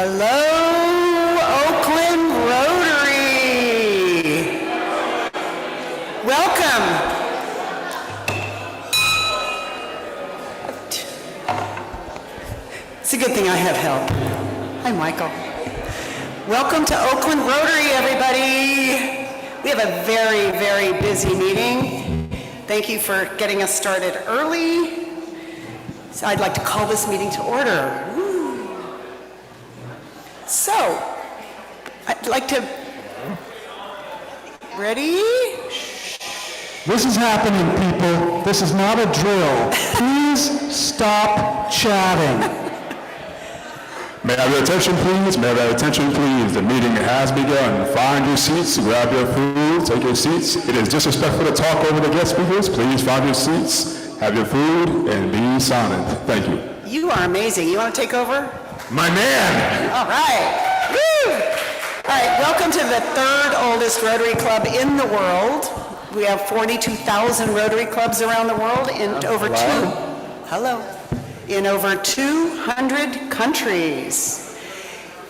Hello, Oakland Rotary. Welcome. It's a good thing I have help. Hi, Michael. Welcome to Oakland Rotary, everybody. We have a very, very busy meeting. Thank you for getting us started early. So I'd like to call this meeting to order. So, I'd like to, ready? This is happening, people. This is not a drill. Please stop chatting. May I have your attention, please? May I have your attention, please? The meeting has begun. Find your seats, grab your food, take your seats. It is disrespectful to talk over the guest speakers. Please find your seats, have your food, and be silent. Thank you. You are amazing. You want to take over? My man! All right. Woo! All right, welcome to the third oldest Rotary Club in the world. We have 42,000 Rotary Clubs around the world in in over 200 countries.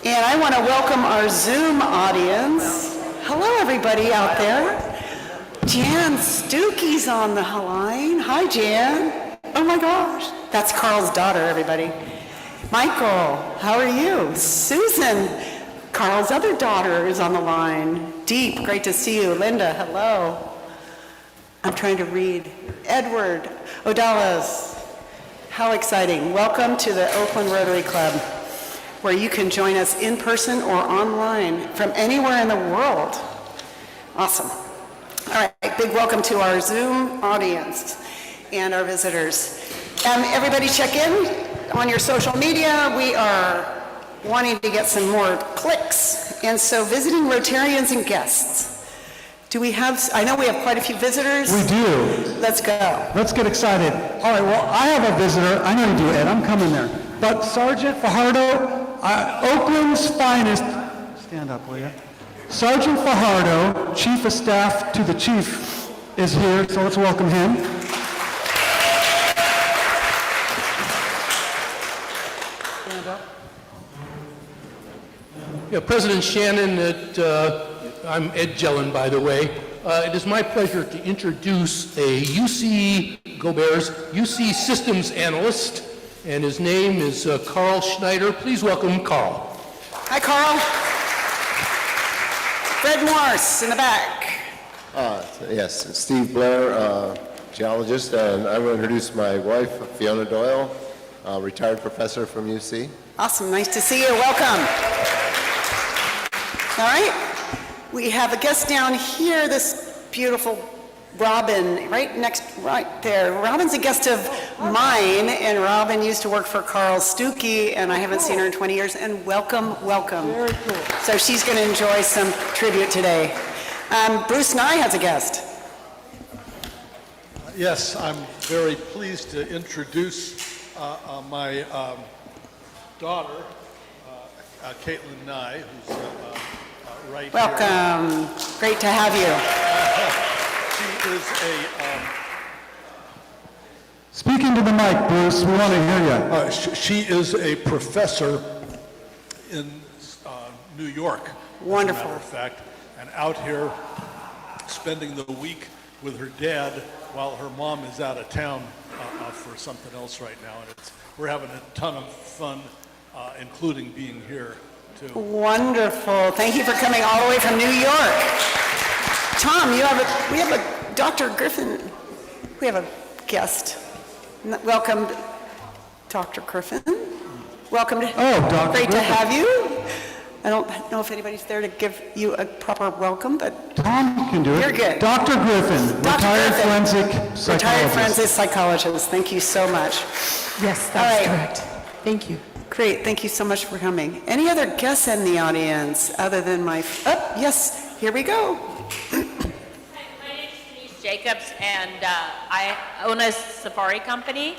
And I want to welcome our Zoom audience. Hello, everybody out there. Jan Stucki's on the line. Hi, Jan. Oh my gosh. That's Karl's daughter, everybody. Michael, how are you? Susan, Karl's other daughter, is on the line. Deep, great to see you. Linda, hello. I'm trying to read. Edward, Odalis, how exciting. Welcome to the Oakland Rotary Club, where you can join us in person or online from anywhere in the world. Awesome. All right, big welcome to our Zoom audience and our visitors. Everybody check in on your social media. We are wanting to get some more clicks. And so visiting Rotarians and guests. Do we have, I know we have quite a few visitors. We do. Let's go. Let's get excited. All right, well, I have a visitor. I know you do, Ed. I'm coming there. But Sergeant Fajardo, Oakland's finest, stand up, will you? Sergeant Fajardo, Chief of Staff to the Chief, is here, so let's welcome him. Yeah, President Shannon, I'm Ed Jellin, by the way. It is my pleasure to introduce a UC Systems Analyst, and his name is Karl Schneider. Please welcome Karl. Hi, Karl. Fred Morse in the back. Yes, Steve Blair, geologist, and I will introduce my wife, Fiona Doyle, retired professor from UC. Awesome, nice to see you, welcome. All right, we have a guest down here, this beautiful Robin, right there. Robin's a guest of mine, and Robin used to work for Karl Stucki, and I haven't seen her in 20 years, and welcome. Very cool. So she's gonna enjoy some tribute today. Bruce Nye has a guest. Yes, I'm very pleased to introduce my daughter, Caitlin Nye, who's right Welcome. here. Great to have you. She is Speak into the mic, Bruce. We want to hear you. she is a professor in New York. Wonderful. As a matter of fact, and out here spending the week with her dad while her mom is out of town for something else right now. And we're having a ton of fun, including being here too. Wonderful. Thank you for coming all the way from New York. Tom, we have a Dr. Griffin. We have a guest. Welcome, Dr. Griffin. Welcome to. Oh, Dr. Great Griffin. to have you. I don't know if anybody's there to give you a proper welcome, but Tom can do it. You're good. Dr. Griffin, retired forensic psychologist. Retired forensic psychologist. Thank you so much. Yes, that's correct. Thank you. Great. Thank you so much for coming. Any other guests in the audience other than my... Oh, yes. Here we go. My name is Denise Jacobs, and I own a safari company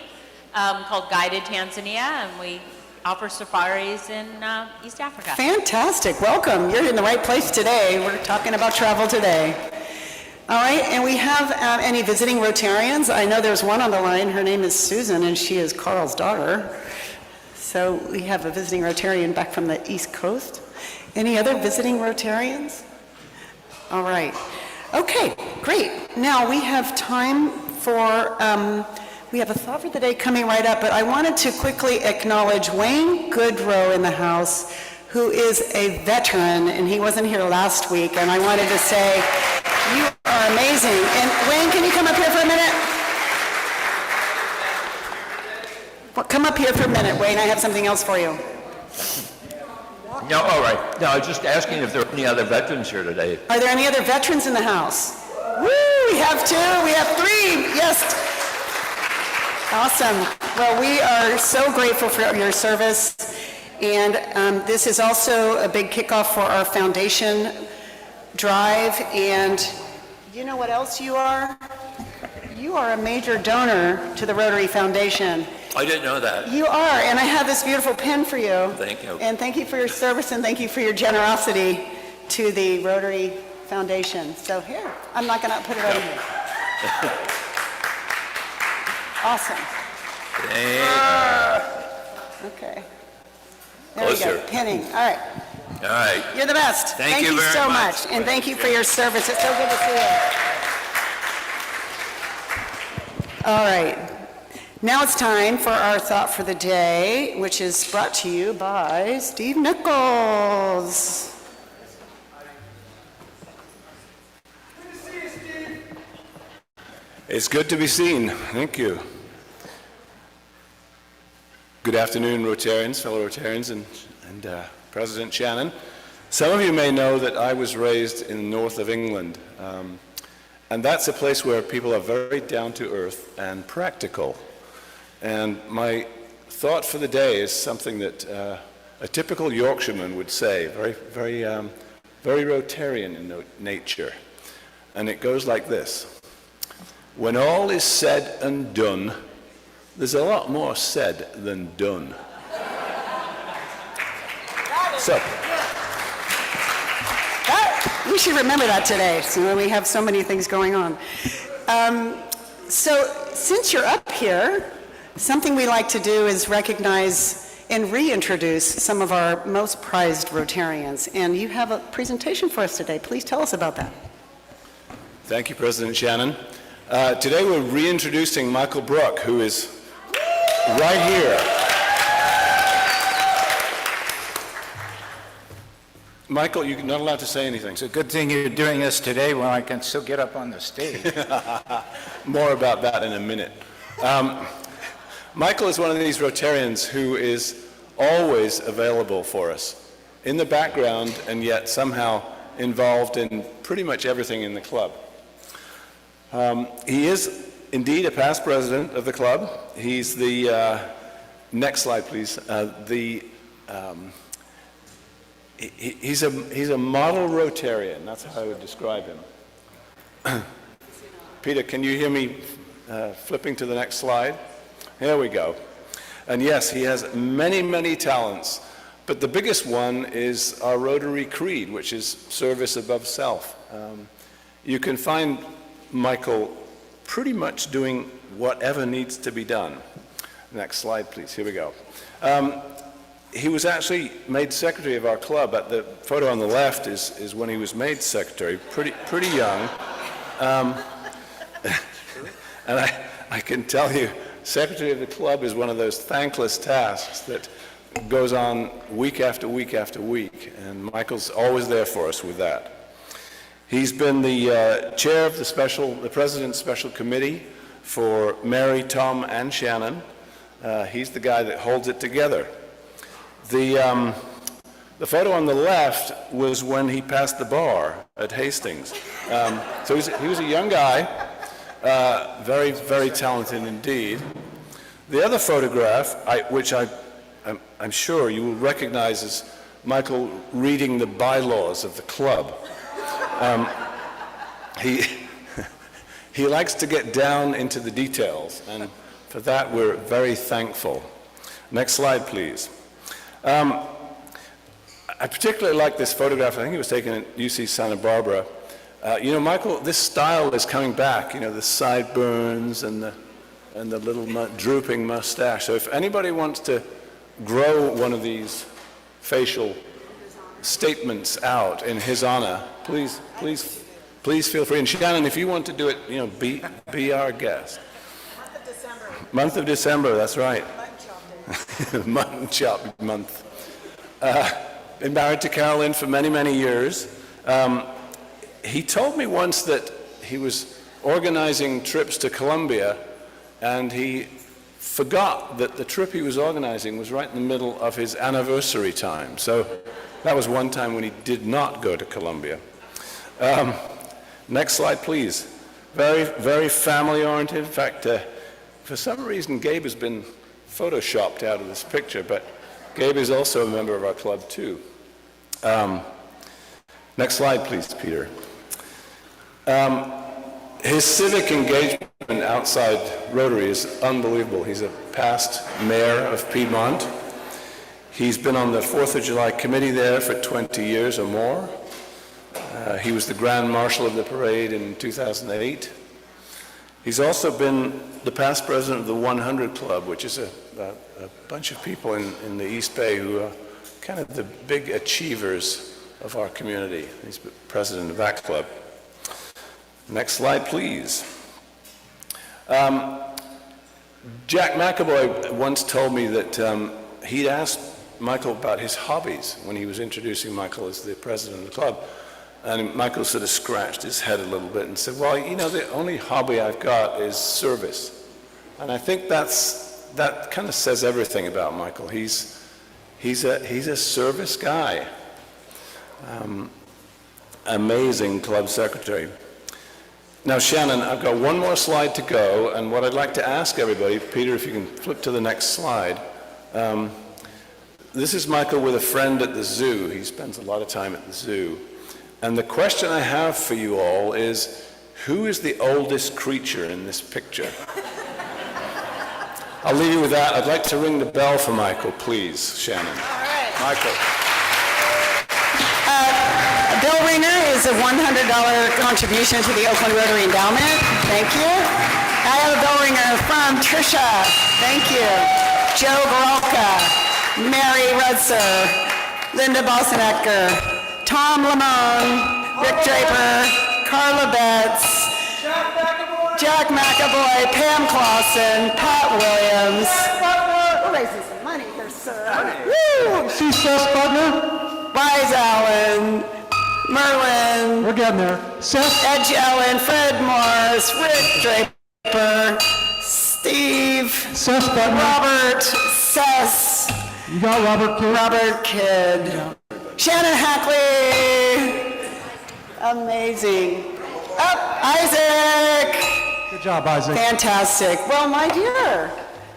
called Guided Tanzania, and we offer safaris in East Africa. Fantastic. Welcome. You're in the right place today. We're talking about travel today. All right, and we have any visiting Rotarians? I know there's one on the line. Her name is Susan, and she is Karl's daughter. So we have a visiting Rotarian back from the East Coast. Any other visiting Rotarians? All right. Okay, great. Now we have time for, we have a thought for the day coming right up, but I wanted to quickly acknowledge Wayne Goodrow in the house, who is a veteran, and he wasn't here last week, and I wanted to say, you are amazing. And Wayne, can you come up here for a minute? Well, come up here for a minute, Wayne. I have something else for you. No, all right. No, I was just asking if there are any other veterans here today. Are there any other veterans in the house? Woo, we have 2, we have 3, yes. Awesome. Well, we are so grateful for your service, and this is also a big kickoff for our foundation drive, and you know what else you are? You are a major donor to the Rotary Foundation. I didn't know that. You are, and I have this beautiful pin for you. Thank you. And thank you for your service, and thank you for your generosity to the Rotary Foundation. So here, I'm not going to put it over here. Awesome. Okay. There we Closer. go, pinning. All right. All right. You're the best. Thank you very so much. And thank you for your service. It's so good to see you. All right. Now it's time for our thought for the day, which is brought to you by Steve Nichols. It's good to be seen. Thank you. Good afternoon, Rotarians, fellow Rotarians, and President Shannon. Some of you may know that I was raised in the north of England, and that's a place where people are very down to earth and practical. And my thought for the day is something that a typical Yorkshireman would say, very Rotarian in nature. And it goes like this. When all is said and done, there's a lot more said than done. So, We should remember that today, so when we have so many things going on. So since you're up here, something we like to do is recognize and reintroduce some of our most prized Rotarians. And you have a presentation for us today. Please tell us about that. thank you, President Shannon. Today we're reintroducing Michael Bruck, who is right here. Michael, you're not allowed to say anything. It's a good thing you're doing this today when I can still get up on the stage. More about that in a minute. Michael is one of these Rotarians who is always available for us, in the background and yet somehow involved in pretty much everything in the club. He is indeed a past president of the club. He's the, next slide please, he's a model Rotarian. That's how I would describe him. Peter, can you hear me flipping to the next slide? There we go. And yes, he has many, many talents, but the biggest one is our Rotary Creed, which is service above self. You can find Michael pretty much doing whatever needs to be done. Next slide, please. Here we go. He was actually made secretary of our club. The photo on the left is when he was made secretary, pretty young. And I can tell you, secretary of the club is one of those thankless tasks that goes on week after week after week, and Michael's always there for us with that. He's been the chair of the president's special committee for Mary, Tom, and Shannon. He's the guy that holds it together. The photo on the left was when he passed the bar at Hastings. So he was a young guy, very, very talented indeed. The other photograph, which I'm sure you will recognize as Michael reading the bylaws of the club. He likes to get down into the details, and for that we're very thankful. Next slide, please. I particularly like this photograph. I think it was taken at UC Santa Barbara. You know, Michael, this style is coming back. You know, the sideburns and the little drooping mustache. So if anybody wants to grow one of these facial statements out in his honor, please feel free. And Shannon, if you want to do it, be our guest. Month of December, that's right. Mutton chop month. Been married to Carolyn for many, many years. He told me once that he was organizing trips to Colombia, and he forgot that the trip he was organizing was right in the middle of his anniversary time. So that was one time when he did not go to Colombia. Next slide, please. Very, very family-oriented. In fact, for some reason, Gabe has been photoshopped out of this picture, but Gabe is also a member of our club, too. Next slide, please, Peter. His civic engagement outside Rotary is unbelievable. He's a past mayor of Piedmont. He's been on the 4th of July committee there for 20 years or more. He was the Grand Marshal of the parade in 2008. He's also been the past president of the 100 Club, which is a bunch of people in the East Bay who are kind of the big achievers of our community. He's president of that club. Next slide, please. Jack McAvoy once told me that he'd asked Michael about his hobbies when he was introducing Michael as the president of the club. And Michael sort of scratched his head a little bit and said, well, the only hobby I've got is service. And I think that kind of says everything about Michael. He's a service guy. Amazing club secretary. Now, Shannon, I've got one more slide to go, and what I'd like to ask everybody, Peter, if you can flip to the next slide. This is Michael with a friend at the zoo. He spends a lot of time at the zoo. And the question I have for you all is, who is the oldest creature in this picture? I'll leave you with that. I'd like to ring the bell for Michael, please, Shannon. All right. Michael. Bell ringer is a $100 contribution to the Oakland Rotary Endowment. Thank you. I have a bell ringer from Tricia. Thank you. Joe Goralka, Mary Rudser, Linda Bossenecker, Tom Lamone, Rick Draper, Carla Betts, Jack McAvoy, Pam Clausen, Pat Williams. We're raising some money here, sir. Woo! See Seth Butler? Wise Allen, Merlin, We're getting there. Seth? Edge Allen, Fred Morris, Rick Draper, Steve, Seth Butler. Robert, Sess, You got Robert Kidd? Robert Kidd, Shannon Hackley, amazing. Isaac, Good job, Isaac. fantastic. Well, my dear,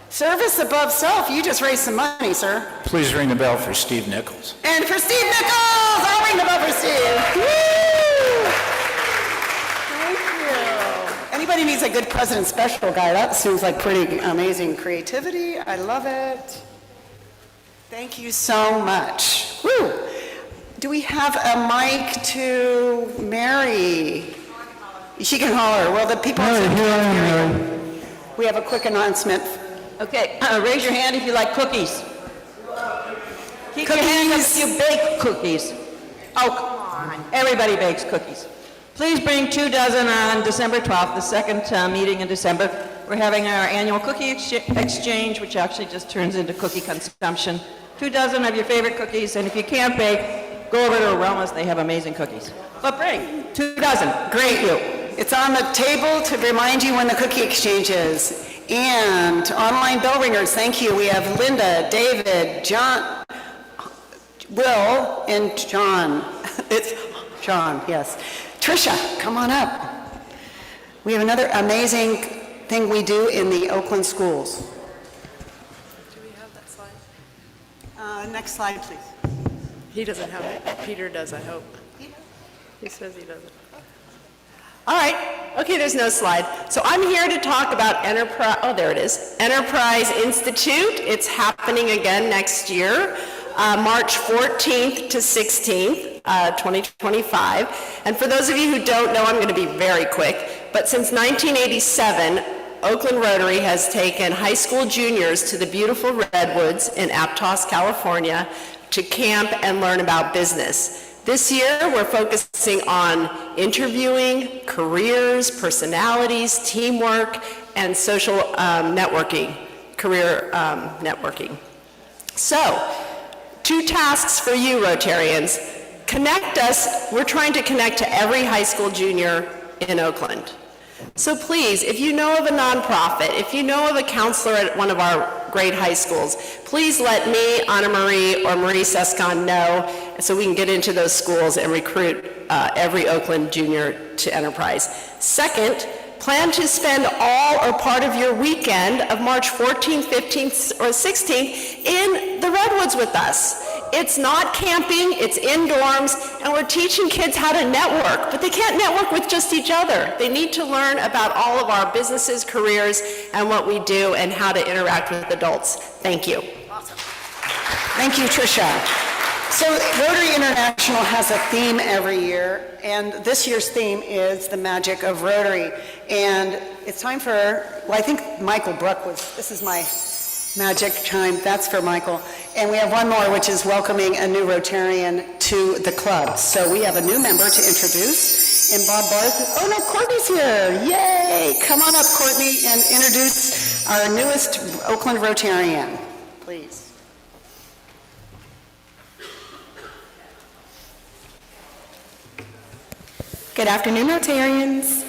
service above self, you just raised some money, sir. Please ring the bell for Steve Nichols. And for Steve Nichols, I'll ring the bell for Steve. Woo! Thank you. Anybody needs a good president special guy, that seems like pretty amazing creativity. I love it. Thank you so much. Woo! Do we have a mic to Mary? She can holler. Well, the people. Mary, here I am, Mary. We have a quick announcement. Okay, raise your hand if you like cookies. Keep your hand up if you bake cookies. Oh, come on. Everybody bakes cookies. Please bring 2 dozen on December 12th, the second meeting in December. We're having our annual cookie exchange, which actually just turns into cookie consumption. 2 dozen of your favorite cookies, and if you can't bake, go over to Aroma's. They have amazing cookies. But bring 2 dozen. Great. It's on the table to remind you when the cookie exchange is. And online bell ringers, thank you. We have Linda, David, John, Will, and John. It's John, yes. Tricia, come on up. We have another amazing thing we do in the Oakland schools. Do we have that slide? Next slide, please. He doesn't have it. Peter does, I hope. He says he doesn't. All right. Okay, there's no slide. So I'm here to talk about Enterprise, oh, there it is, Enterprise Institute. It's happening again next year, March 14th to 16th, 2025. And for those of you who don't know, I'm going to be very quick, but since 1987, Oakland Rotary has taken high school juniors to the beautiful Redwoods in Aptos, California, to camp and learn about business. This year, we're focusing on interviewing, careers, personalities, teamwork, and social networking, career networking. So, 2 tasks for you, Rotarians. Connect us. We're trying to connect to every high school junior in Oakland. So please, if you know of a nonprofit, if you know of a counselor at one of our great high schools, please let me, Anna Marie, or Marie Sescon know so we can get into those schools and recruit every Oakland junior to Enterprise. Second, plan to spend all or part of your weekend of March 14th, 15th, or 16th in the Redwoods with us. It's not camping, it's in dorms, and we're teaching kids how to network, but they can't network with just each other. They need to learn about all of our businesses, careers, and what we do, and how to interact with adults. Thank you. Awesome. Thank you, Tricia. So Rotary International has a theme every year, and this year's theme is the magic of Rotary. And it's time for, well, I think Michael Bruck this is my magic chime, that's for Michael. And we have one more, which is welcoming a new Rotarian to the club. So we have a new member to introduce, and Bob Barth. Oh no, Courtney's here, yay! Come on up, Courtney, and introduce our newest Oakland Rotarian, please. Good afternoon, Rotarians.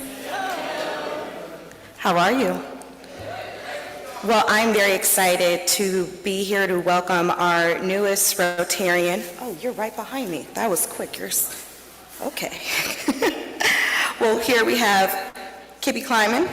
How are you? Well, I'm very excited to be here to welcome our newest Rotarian. Oh, you're right behind me. That was quick. Okay. Well, here we have Kibby Kleiman.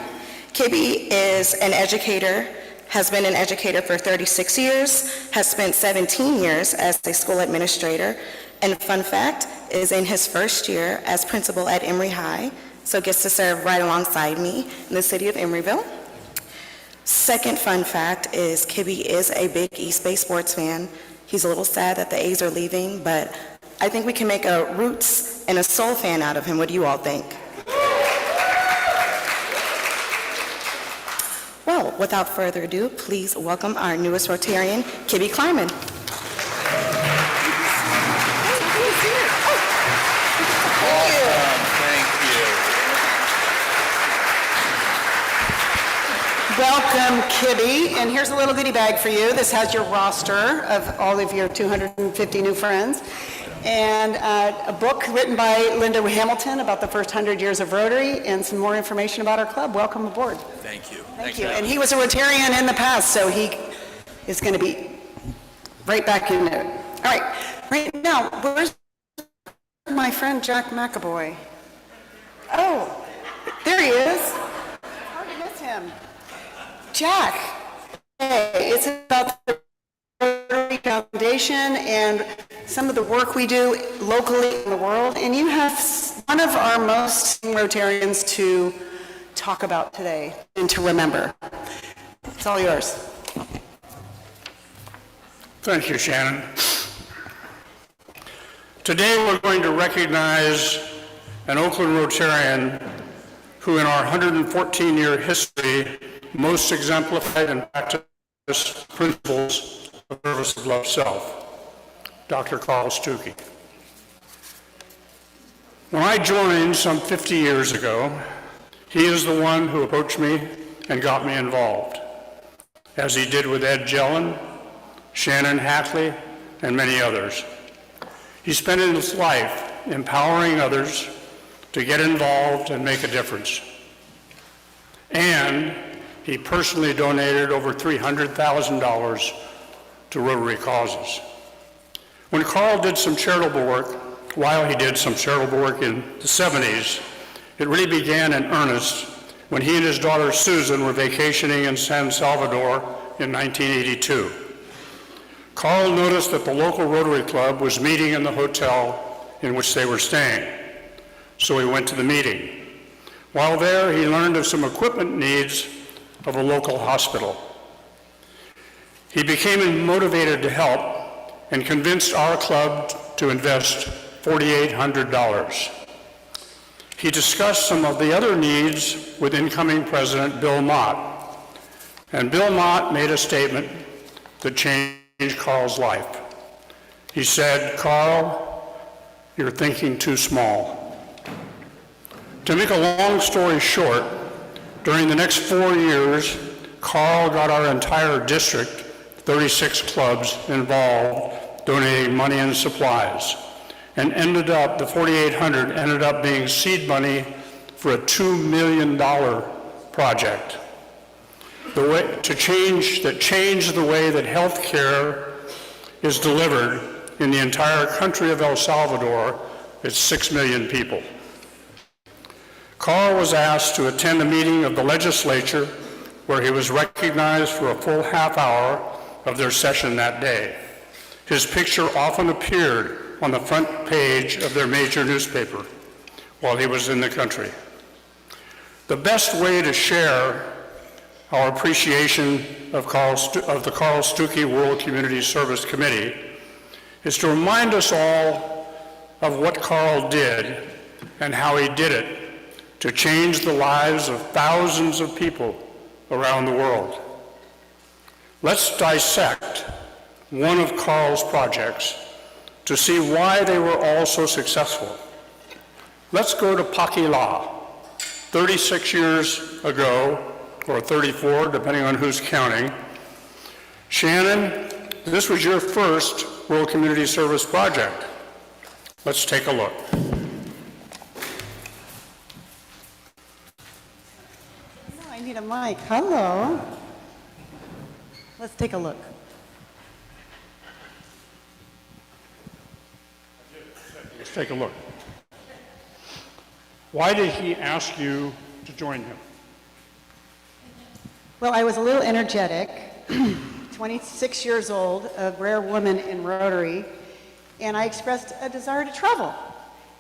Kibby is an educator, has been an educator for 36 years, has spent 17 years as a school administrator, and fun fact, is in his first year as principal at Emory High, so gets to serve right alongside me in the city of Emeryville. Second fun fact is Kibby is a big East Bay sports fan. He's a little sad that the A's are leaving, but I think we can make a Roots and a Soul fan out of him. What do you all think? Well, without further ado, please welcome our newest Rotarian, Kibby Kleiman. Welcome, Kibby, and here's a little goodie bag for you. This has your roster of all of your 250 new friends, and a book written by Linda Hamilton about the first 100 years of Rotary, and some more information about our club. Welcome aboard. Thank you. Thank you. And he was a Rotarian in the past, so he is going to be right back in it. All right, right now, where's my friend Jack McAvoy? Oh, there he is. Hard to miss him. Jack, hey, it's about the Rotary Foundation and some of the work we do locally in the world, and you have one of our most Rotarians to talk about today and to remember. It's all yours. Thank you, Shannon. Today we're going to recognize an Oakland Rotarian who in our 114-year history most exemplified and practiced principles of service of love self, Dr. Karl Stucki. When I joined some 50 years ago, he is the one who approached me and got me involved, as he did with Ed Jellin, Shannon Hackley, and many others. He spent his life empowering others to get involved and make a difference. And he personally donated over $300,000 to Rotary causes. When Karl did some charitable work, while he did some charitable work in the 70s, it really began in earnest when he and his daughter Susan were vacationing in San Salvador in 1982. Karl noticed that the local Rotary Club was meeting in the hotel in which they were staying, so he went to the meeting. While there, he learned of some equipment needs of a local hospital. He became motivated to help and convinced our club to invest $4,800. He discussed some of the other needs with incoming President Bill Mott, And Bill Mott made a statement that changed Karl's life. He said, "Karl, you're thinking too small." To make a long story short, during the next 4 years, Karl got our entire district, 36 clubs involved, donating money and supplies, and the 4,800 ended up being seed money for a $2 million project. That changed the way that health care is delivered in the entire country of El Salvador. It's 6 million people. Karl was asked to attend a meeting of the legislature where he was recognized for a full half hour of their session that day. His picture often appeared on the front page of their major newspaper while he was in the country. The best way to share our appreciation of the Karl Stucki World Community Service Committee is to remind us all of what Karl did and how he did it to change the lives of thousands of people around the world. Let's dissect one of Karl's projects to see why they were all so successful. Let's go to Paquila. 36 years ago, or 34, depending on who's counting. Shannon, this was your first World Community Service project. Let's take a look. I need a mic. Hello. Let's take a look. Let's take a look. Why did he ask you to join him? Well, I was a little energetic, 26 years old, a rare woman in Rotary, and I expressed a desire to travel.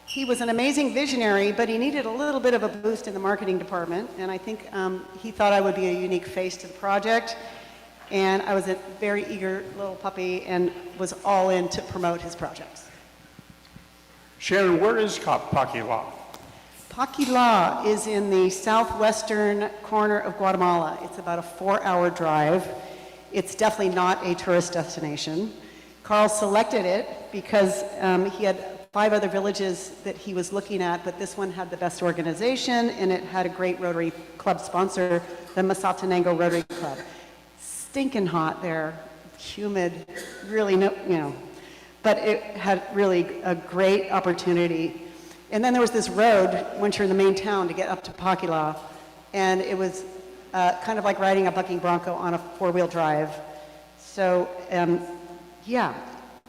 He was an amazing visionary, but he needed a little bit of a boost in the marketing department, and I think he thought I would be a unique face to the project, and I was a very eager little puppy and was all in to promote his projects. Shannon, where is Paquila? Paquila is in the southwestern corner of Guatemala. It's about a 4-hour drive. It's definitely not a tourist destination. Karl selected it because he had 5 other villages that he was looking at, but this one had the best organization and it had a great Rotary Club sponsor, the Mazatenango Rotary Club. Stinking hot there, humid, really but it had really a great opportunity. And then there was this road, once you're in the main town, to get up to Paquila, and it was kind of like riding a bucking bronco on a 4-wheel drive. So, yeah,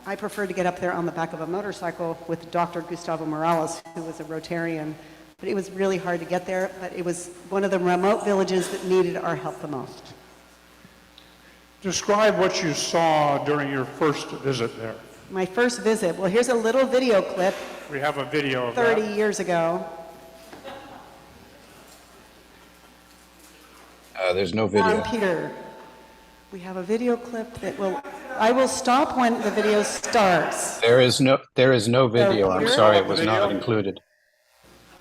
I preferred to get up there on the back of a motorcycle with Dr. Gustavo Morales, who was a Rotarian. But it was really hard to get there, but it was one of the remote villages that needed our help the most. Describe what you saw during your first visit there. My first visit, well, here's a little video clip. We have a video of 30 that. years ago. There's no video. Peter, we have a video clip that I will stop when the video starts. There is no video. I'm Peter? sorry, it was not included.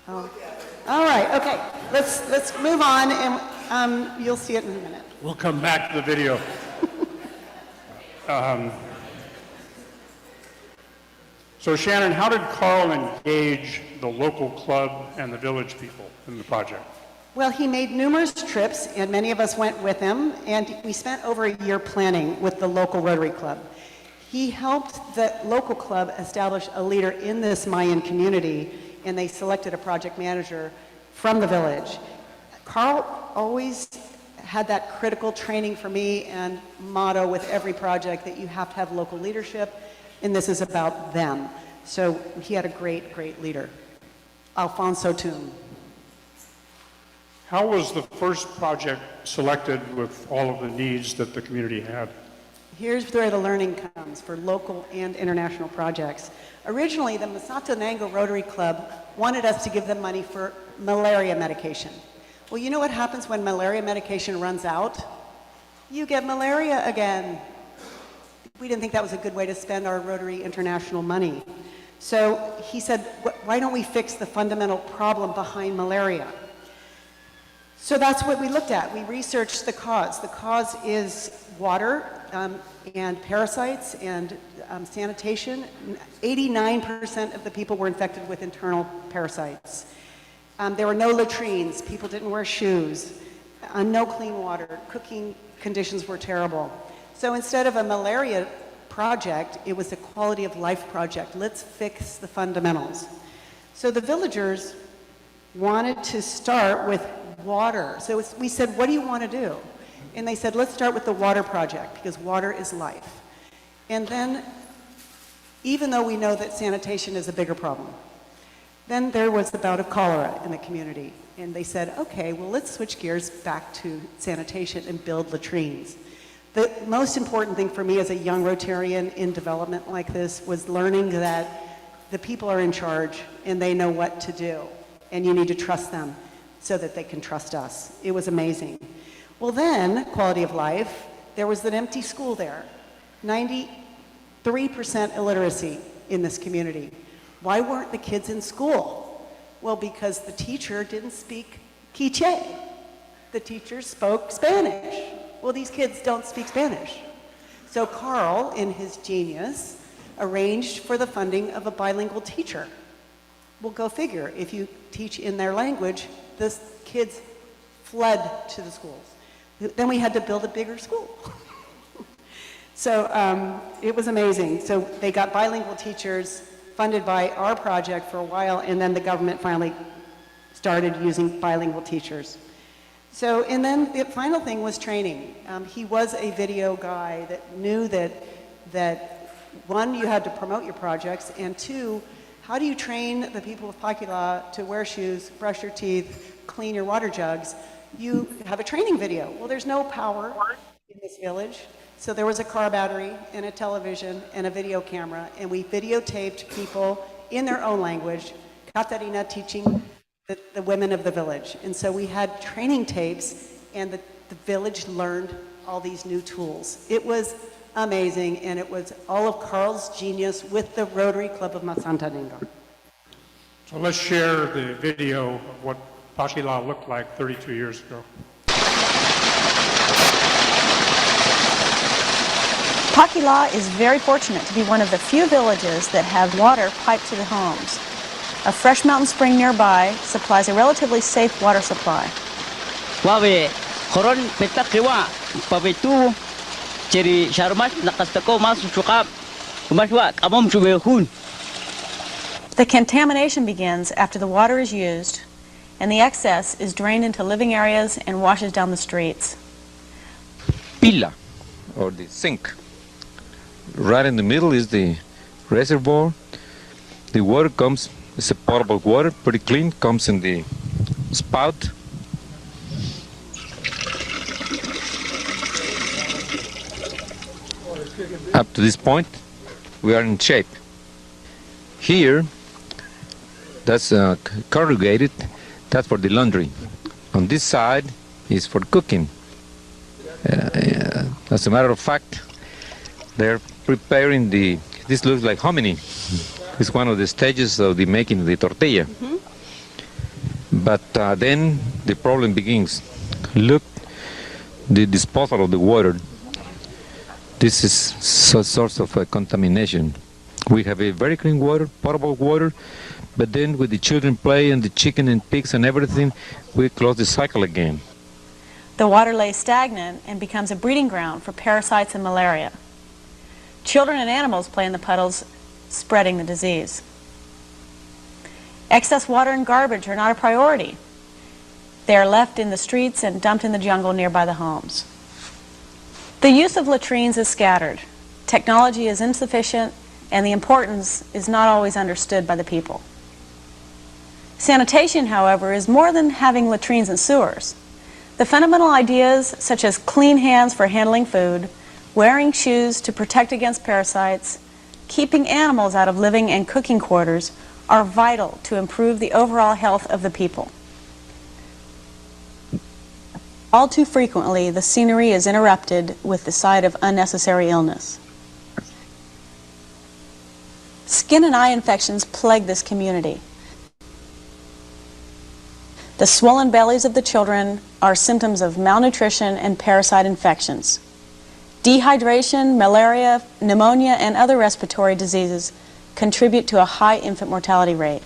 Oh. All right, okay, let's move on, and you'll see it in a minute. We'll come back to the video. So Shannon, how did Karl engage the local club and the village people in the project? Well, he made numerous trips, and many of us went with him, and we spent over a year planning with the local Rotary Club. He helped the local club establish a leader in this Mayan community, and they selected a project manager from the village. Karl always had that critical training for me and motto with every project that you have to have local leadership, and this is about them. So he had a great, great leader, Alfonso Toom. How was the first project selected with all of the needs that the community had? Here's where the learning comes for local and international projects. Originally, the Mazatenango Rotary Club wanted us to give them money for malaria medication. Well, you know what happens when malaria medication runs out? You get malaria again. We didn't think that was a good way to spend our Rotary International money. So he said, why don't we fix the fundamental problem behind malaria? So that's what we looked at. We researched the cause. The cause is water and parasites and sanitation. 89% of the people were infected with internal parasites. There were no latrines. People didn't wear shoes. No clean water. Cooking conditions were terrible. So instead of a malaria project, it was a quality of life project. Let's fix the fundamentals. So the villagers wanted to start with water. So we said, what do you want to do? And they said, let's start with the water project, because water is life. And then, even though we know that sanitation is a bigger problem, then there was the bout of cholera in the community. And they said, okay, well, let's switch gears back to sanitation and build latrines. The most important thing for me as a young Rotarian in development like this was learning that the people are in charge and they know what to do. And you need to trust them so that they can trust us. It was amazing. Well then, quality of life, there was an empty school there. 93% illiteracy in this community. Why weren't the kids in school? Well, because the teacher didn't speak Quiche. The teacher spoke Spanish. Well, these kids don't speak Spanish. So Karl, in his genius, arranged for the funding of a bilingual teacher. Well, go figure. If you teach in their language, the kids fled to the schools. Then we had to build a bigger school. So it was amazing. So they got bilingual teachers funded by our project for a while, and then the government finally started using bilingual teachers. So, and then the final thing was training. He was a video guy that knew that one, you had to promote your projects, and two, how do you train the people of Pakila to wear shoes, brush your teeth, clean your water jugs? You have a training video. Well, there's no power in this village, so there was a car battery and a television and a video camera, and we videotaped people in their own language, Katarina teaching the women of the village. And so we had training tapes, and the village learned all these new tools. It was amazing, and it was all of Karl's genius with the Rotary Club of Masantaninga. So let's share the video of what Pakila looked like 32 years ago. Pakila is very fortunate to be one of the few villages that have water piped to the homes. A fresh mountain spring nearby supplies a relatively safe water supply. The contamination begins after the water is used, and the excess is drained into living areas and washes down the streets. Pila, or the sink. Right in the middle is the reservoir. The water comes, it's a potable water, pretty clean, comes in the spout. Up to this point, we are in shape. Here, that's corrugated, that's for the laundry. On this side is for cooking. As a matter of fact, they're preparing this looks like hominy. It's one of the stages of the making of the tortilla. But then the problem begins. Look, the disposal of the water. This is a source of contamination. We have a very clean water, potable water, but then with the children play and the chicken and pigs and everything, we close the cycle again. The water lays stagnant and becomes a breeding ground for parasites and malaria. Children and animals play in the puddles, spreading the disease. Excess water and garbage are not a priority. They are left in the streets and dumped in the jungle nearby the homes. The use of latrines is scattered. Technology is insufficient, and the importance is not always understood by the people. Sanitation, however, is more than having latrines and sewers. The fundamental ideas, such as clean hands for handling food, wearing shoes to protect against parasites, keeping animals out of living and cooking quarters, are vital to improve the overall health of the people. All too frequently, the scenery is interrupted with the sight of unnecessary illness. Skin and eye infections plague this community. The swollen bellies of the children are symptoms of malnutrition and parasite infections. Dehydration, malaria, pneumonia, and other respiratory diseases contribute to a high infant mortality rate.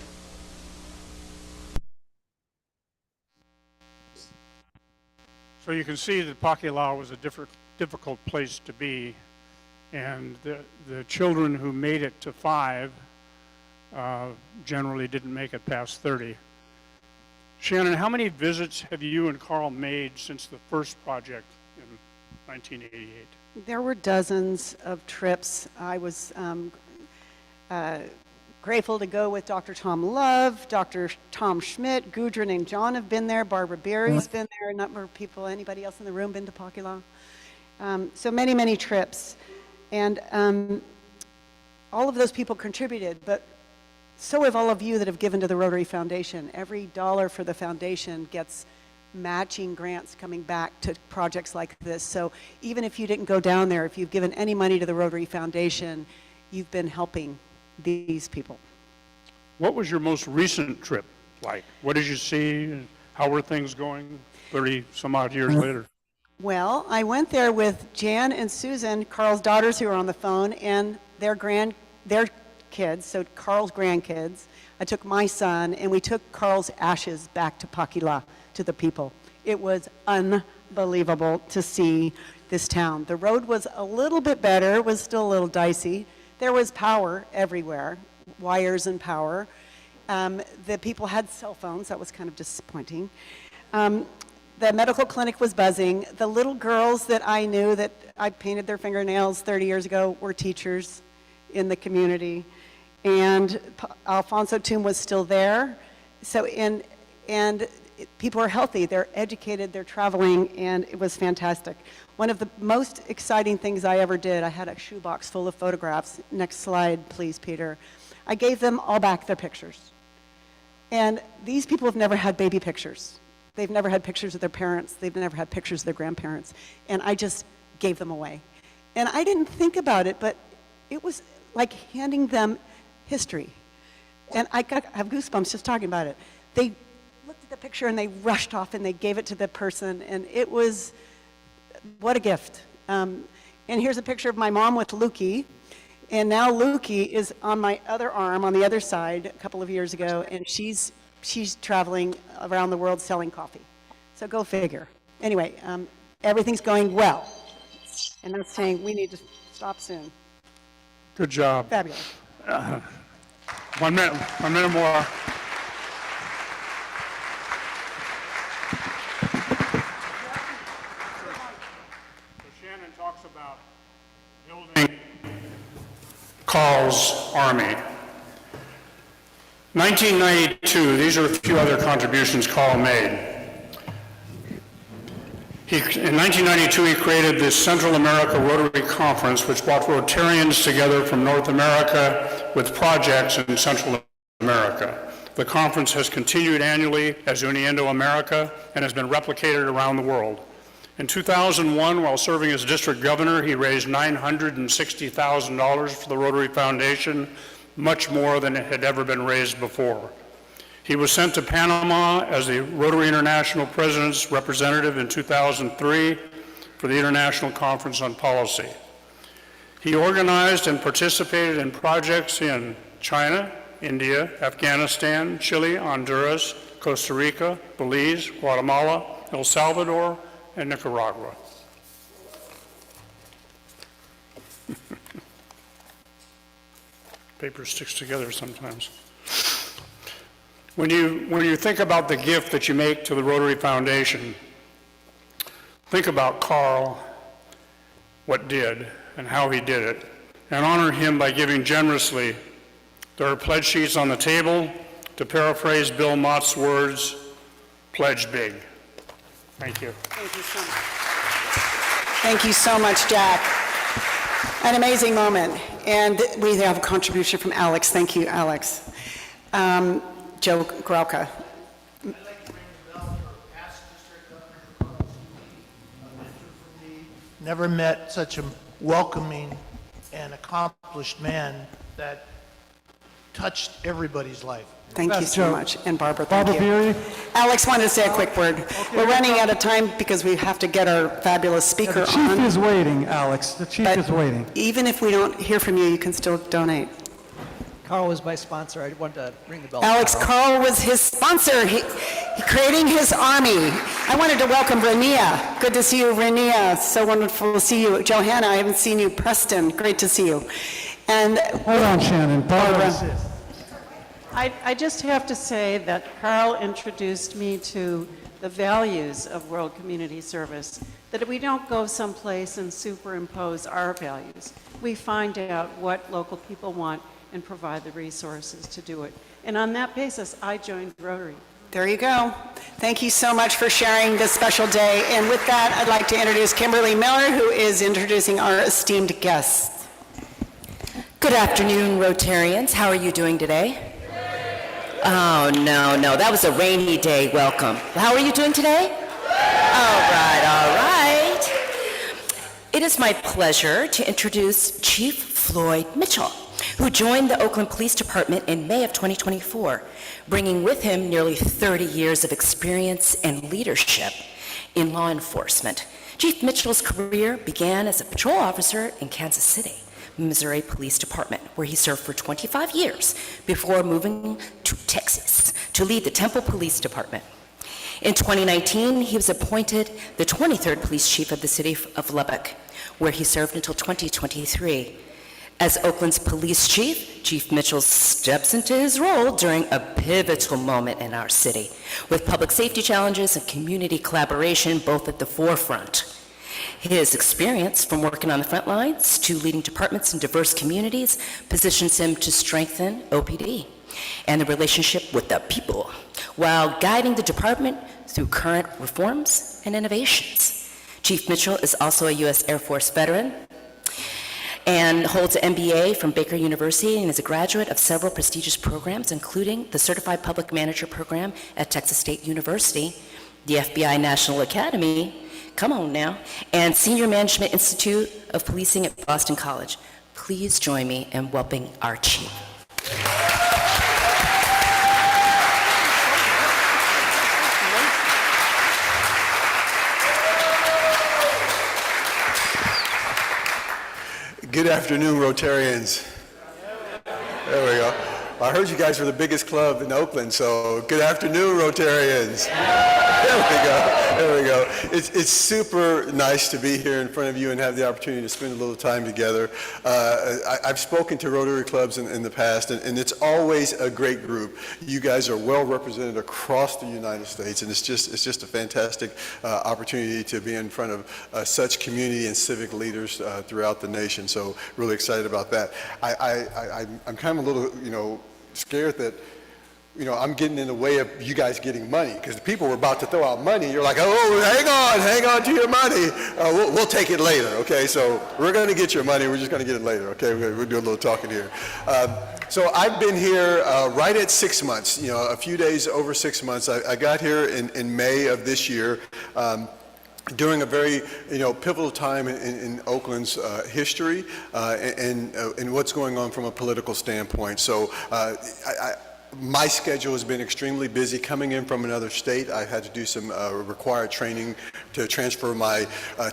So you can see that Pakila was a difficult place to be, and the children who made it to 5 generally didn't make it past 30. Shannon, how many visits have you and Karl made since the first project in 1988? There were dozens of trips. I was grateful to go with Dr. Tom Love, Dr. Tom Schmidt, Gudrun and John have been there, Barbara Berry's been there, a number of people, anybody else in the room been to Pakila? So many, many trips. And all of those people contributed, but so have all of you that have given to the Rotary Foundation. Every dollar for the foundation gets matching grants coming back to projects like this. So even if you didn't go down there, if you've given any money to the Rotary Foundation, you've been helping these people. What was your most recent trip like? What did you see? How were things going 30 some odd years later? Well, I went there with Jan and Susan, Karl's daughters who are on the phone, and their kids, so Karl's grandkids. I took my son, and we took Karl's ashes back to Pakila, to the people. It was unbelievable to see this town. The road was a little bit better, it was still a little dicey. There was power everywhere, wires and power. The people had cell phones, that was kind of disappointing. The medical clinic was buzzing. The little girls that I knew that I painted their fingernails 30 years ago were teachers in the community. And Alfonso Toom was still there. So, and people are healthy, they're educated, they're traveling, and it was fantastic. One of the most exciting things I ever did, I had a shoebox full of photographs. Next slide, please, Peter. I gave them all back their pictures. And these people have never had baby pictures. They've never had pictures of their parents. They've never had pictures of their grandparents. And I just gave them away. And I didn't think about it, but it was like handing them history. And I have goosebumps just talking about it. They looked at the picture and they rushed off and they gave it to the person. And it was, what a gift. And here's a picture of my mom with Lukey. And now Lukey is on my other arm, on the other side, a couple of years ago, and she's traveling around the world selling coffee. So go figure. Anyway, everything's going well. And that's saying we need to stop soon. Good job. Fabulous. 1 minute more. So Shannon talks about building Karl's Army. 1992, these are a few other contributions Karl made. In 1992, he created the Central America Rotary Conference, which brought Rotarians together from North America with projects in Central America. The conference has continued annually as Uniendo America and has been replicated around the world. In 2001, while serving as district governor, he raised $960,000 for the Rotary Foundation, much more than it had ever been raised before. He was sent to Panama as the Rotary International President's representative in 2003 for the International Conference on Policy. He organized and participated in projects in China, India, Afghanistan, Chile, Honduras, Costa Rica, Belize, Guatemala, El Salvador, and Nicaragua. Paper sticks together sometimes. When you think about the gift that you make to the Rotary Foundation, think about Karl, what did, and how he did it, and honor him by giving generously. There are pledge sheets on the table. To paraphrase Bill Mott's words, pledge big. Thank you. Thank you so much. Thank you so much, Jack. An amazing moment. And we have a contribution from Alex. Thank you, Alex. Joe Grauka. Never met such a welcoming and accomplished man that touched everybody's life. Thank you Best so joke. much. And Barbara, thank you. Beery. Alex wanted to say a quick word. We're running out of time because we have to get our fabulous speaker The chief on. is waiting, Alex. The chief is waiting. Even if we don't hear from you, you can still donate. Karl was my sponsor. I wanted to ring the bell. Alex, Karl was his sponsor, he creating his army. I wanted to welcome Renia. Good to see you, Renia. So wonderful to see you. Johanna, I haven't seen you. Preston, great to see you. And Hold on, Shannon. Barbara. I just have to say that Karl introduced me to the values of World Community Service, that we don't go someplace and superimpose our values. We find out what local people want and provide the resources to do it. And on that basis, I joined Rotary. there you go. Thank you so much for sharing this special day. And with that, I'd like to introduce Kimberly Miller, who is introducing our esteemed guests. Good afternoon, Rotarians. How are you doing today? Oh, no, that was a rainy day welcome. How are you doing today? All right. It is my pleasure to introduce Chief Floyd Mitchell, who joined the Oakland Police Department in May of 2024, bringing with him nearly 30 years of experience and leadership in law enforcement. Chief Mitchell's career began as a patrol officer in Kansas City, Missouri Police Department, where he served for 25 years before moving to Texas to lead the Temple Police Department. In 2019, he was appointed the 23rd Police Chief of the city of Lubbock, where he served until 2023. As Oakland's police chief, Chief Mitchell steps into his role during a pivotal moment in our city, with public safety challenges and community collaboration both at the forefront. His experience from working on the front lines to leading departments in diverse communities positions him to strengthen OPD and the relationship with the people, while guiding the department through current reforms and innovations. Chief Mitchell is also a U.S. Air Force veteran and holds an MBA from Baker University and is a graduate of several prestigious programs, including the Certified Public Manager Program at Texas State University, the FBI National Academy, come on now, and Senior Management Institute of Policing at Boston College. Please join me in welcoming our chief. Good afternoon, Rotarians. There we go. I heard you guys were the biggest club in Oakland, so good afternoon, Rotarians. There we go. It's super nice to be here in front of you and have the opportunity to spend a little time together. I've spoken to Rotary clubs in the past, and it's always a great group. You guys are well represented across the United States, and it's just a fantastic opportunity to be in front of such community and civic leaders throughout the nation. So really excited about that. I'm kind of a little, scared that, I'm getting in the way of you guys getting money, because the people were about to throw out money. You're like, oh, hang on to your money. We'll take it later, okay? So we're going to get your money. We're just going to get it later, okay? We'll do a little talking here. So I've been here right at 6 months, a few days over 6 months. I got here in May of this year. During a very, pivotal time in Oakland's history and what's going on from a political standpoint. So my schedule has been extremely busy. Coming in from another state, I had to do some required training to transfer my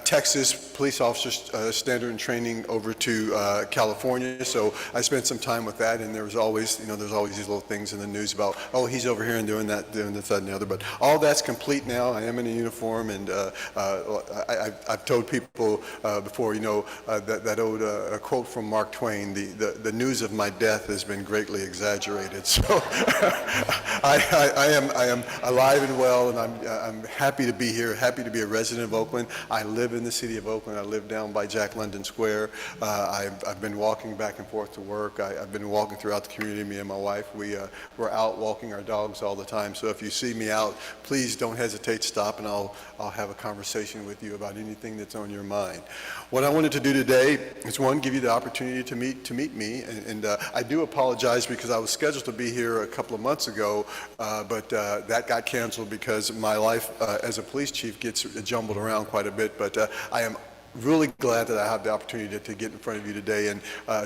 Texas police officer standard and training over to California. So I spent some time with that, and there's always these little things in the news about, oh, he's over here and doing that, doing this, that, and the other. But all that's complete now. I am in a uniform, and I've told people before, that old quote from Mark Twain, the news of my death has been greatly exaggerated. So I am alive and well, and I'm happy to be here, happy to be a resident of Oakland. I live in the city of Oakland. I live down by Jack London Square. I've been walking back and forth to work. I've been walking throughout the community, me and my wife. We're out walking our dogs all the time. So if you see me out, please don't hesitate to stop, and I'll have a conversation with you about anything that's on your mind. What I wanted to do today is, one, give you the opportunity to meet me, and I do apologize because I was scheduled to be here a couple of months ago, but that got canceled because my life as a police chief gets jumbled around quite a bit. But I am really glad that I have the opportunity to get in front of you today and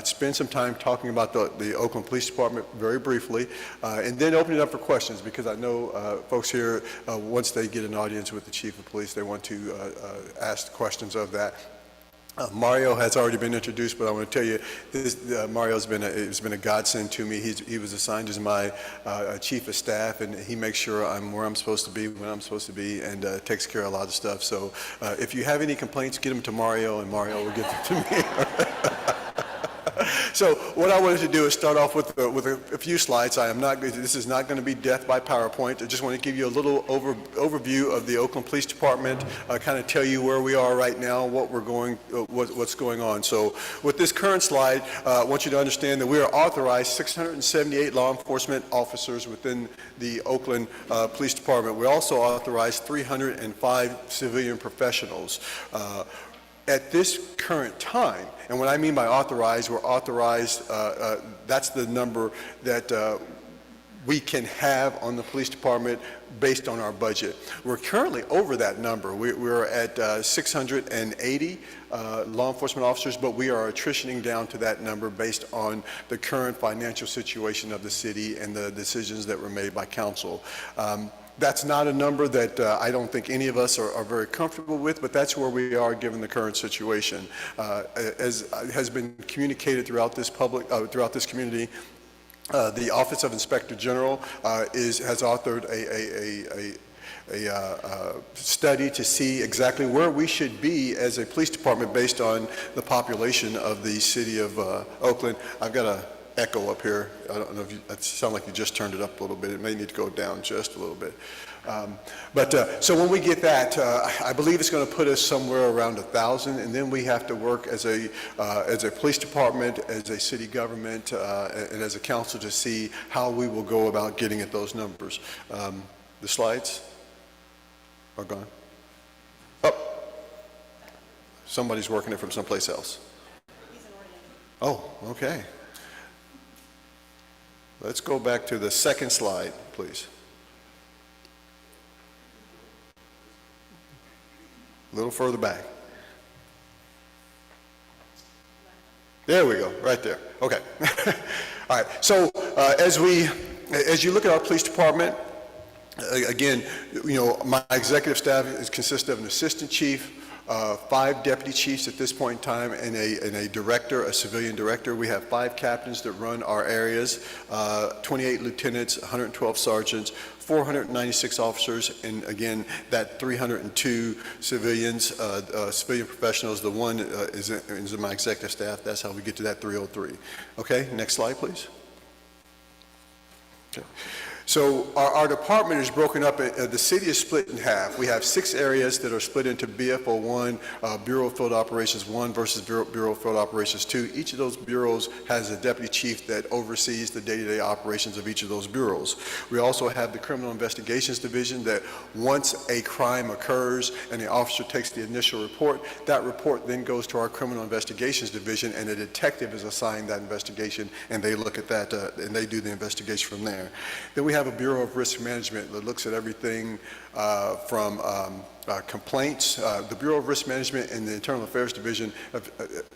spend some time talking about the Oakland Police Department very briefly, and then open it up for questions, because I know folks here, once they get an audience with the Chief of Police, they want to ask questions of that. Mario has already been introduced, but I want to tell you, Mario's been a godsend to me. He was assigned as my chief of staff, and he makes sure I'm where I'm supposed to be, when I'm supposed to be, and takes care of a lot of stuff. So if you have any complaints, get them to Mario, and Mario will get them to me. So what I wanted to do is start off with a few slides. This is not going to be death by PowerPoint. I just want to give you a little overview of the Oakland Police Department, kind of tell you where we are right now, what's going on. So with this current slide, I want you to understand that we are authorized 678 law enforcement officers within the Oakland Police Department. We also authorized 305 civilian professionals. At this current time, and what I mean by authorized, we're authorized, that's the number that we can have on the police department based on our budget. We're currently over that number. We're at 680 law enforcement officers, but we are attritioning down to that number based on the current financial situation of the city and the decisions that were made by council. That's not a number that I don't think any of us are very comfortable with, but that's where we are given the current situation. As has been communicated throughout this community, the Office of Inspector General has authored a study to see exactly where we should be as a police department based on the population of the city of Oakland. I've got a echo up here. I don't know if it sounds like you just turned it up a little bit. It may need to go down just a little bit. So when we get that, I believe it's going to put us somewhere around 1,000, and then we have to work as a police department, as a city government, and as a council to see how we will go about getting at those numbers. The slides are gone. Oh, somebody's working it from someplace else. Oh, okay. Let's go back to the second slide, please. A little further back. There we go, right there. Okay. All right. So as you look at our police department, again, my executive staff consists of an assistant chief, 5 deputy chiefs at this point in time, and a director, a civilian director. We have 5 captains that run our areas, 28 lieutenants, 112 sergeants, 496 officers, and again, that 302 civilians, civilian professionals. The one is in my executive staff. That's how we get to that 303. Okay, next slide, please. Okay. So our department is broken up. The city is split in half. We have 6 areas that are split into BFO 1, Bureau of Field Operations 1 versus Bureau of Field Operations 2. Each of those bureaus has a deputy chief that oversees the day-to-day operations of each of those bureaus. We also have the Criminal Investigations Division that once a crime occurs and the officer takes the initial report, that report then goes to our Criminal Investigations Division, and a detective is assigned that investigation, and they look at that and they do the investigation from there. Then we have a Bureau of Risk Management that looks at everything from complaints. The Bureau of Risk Management and the Internal Affairs Division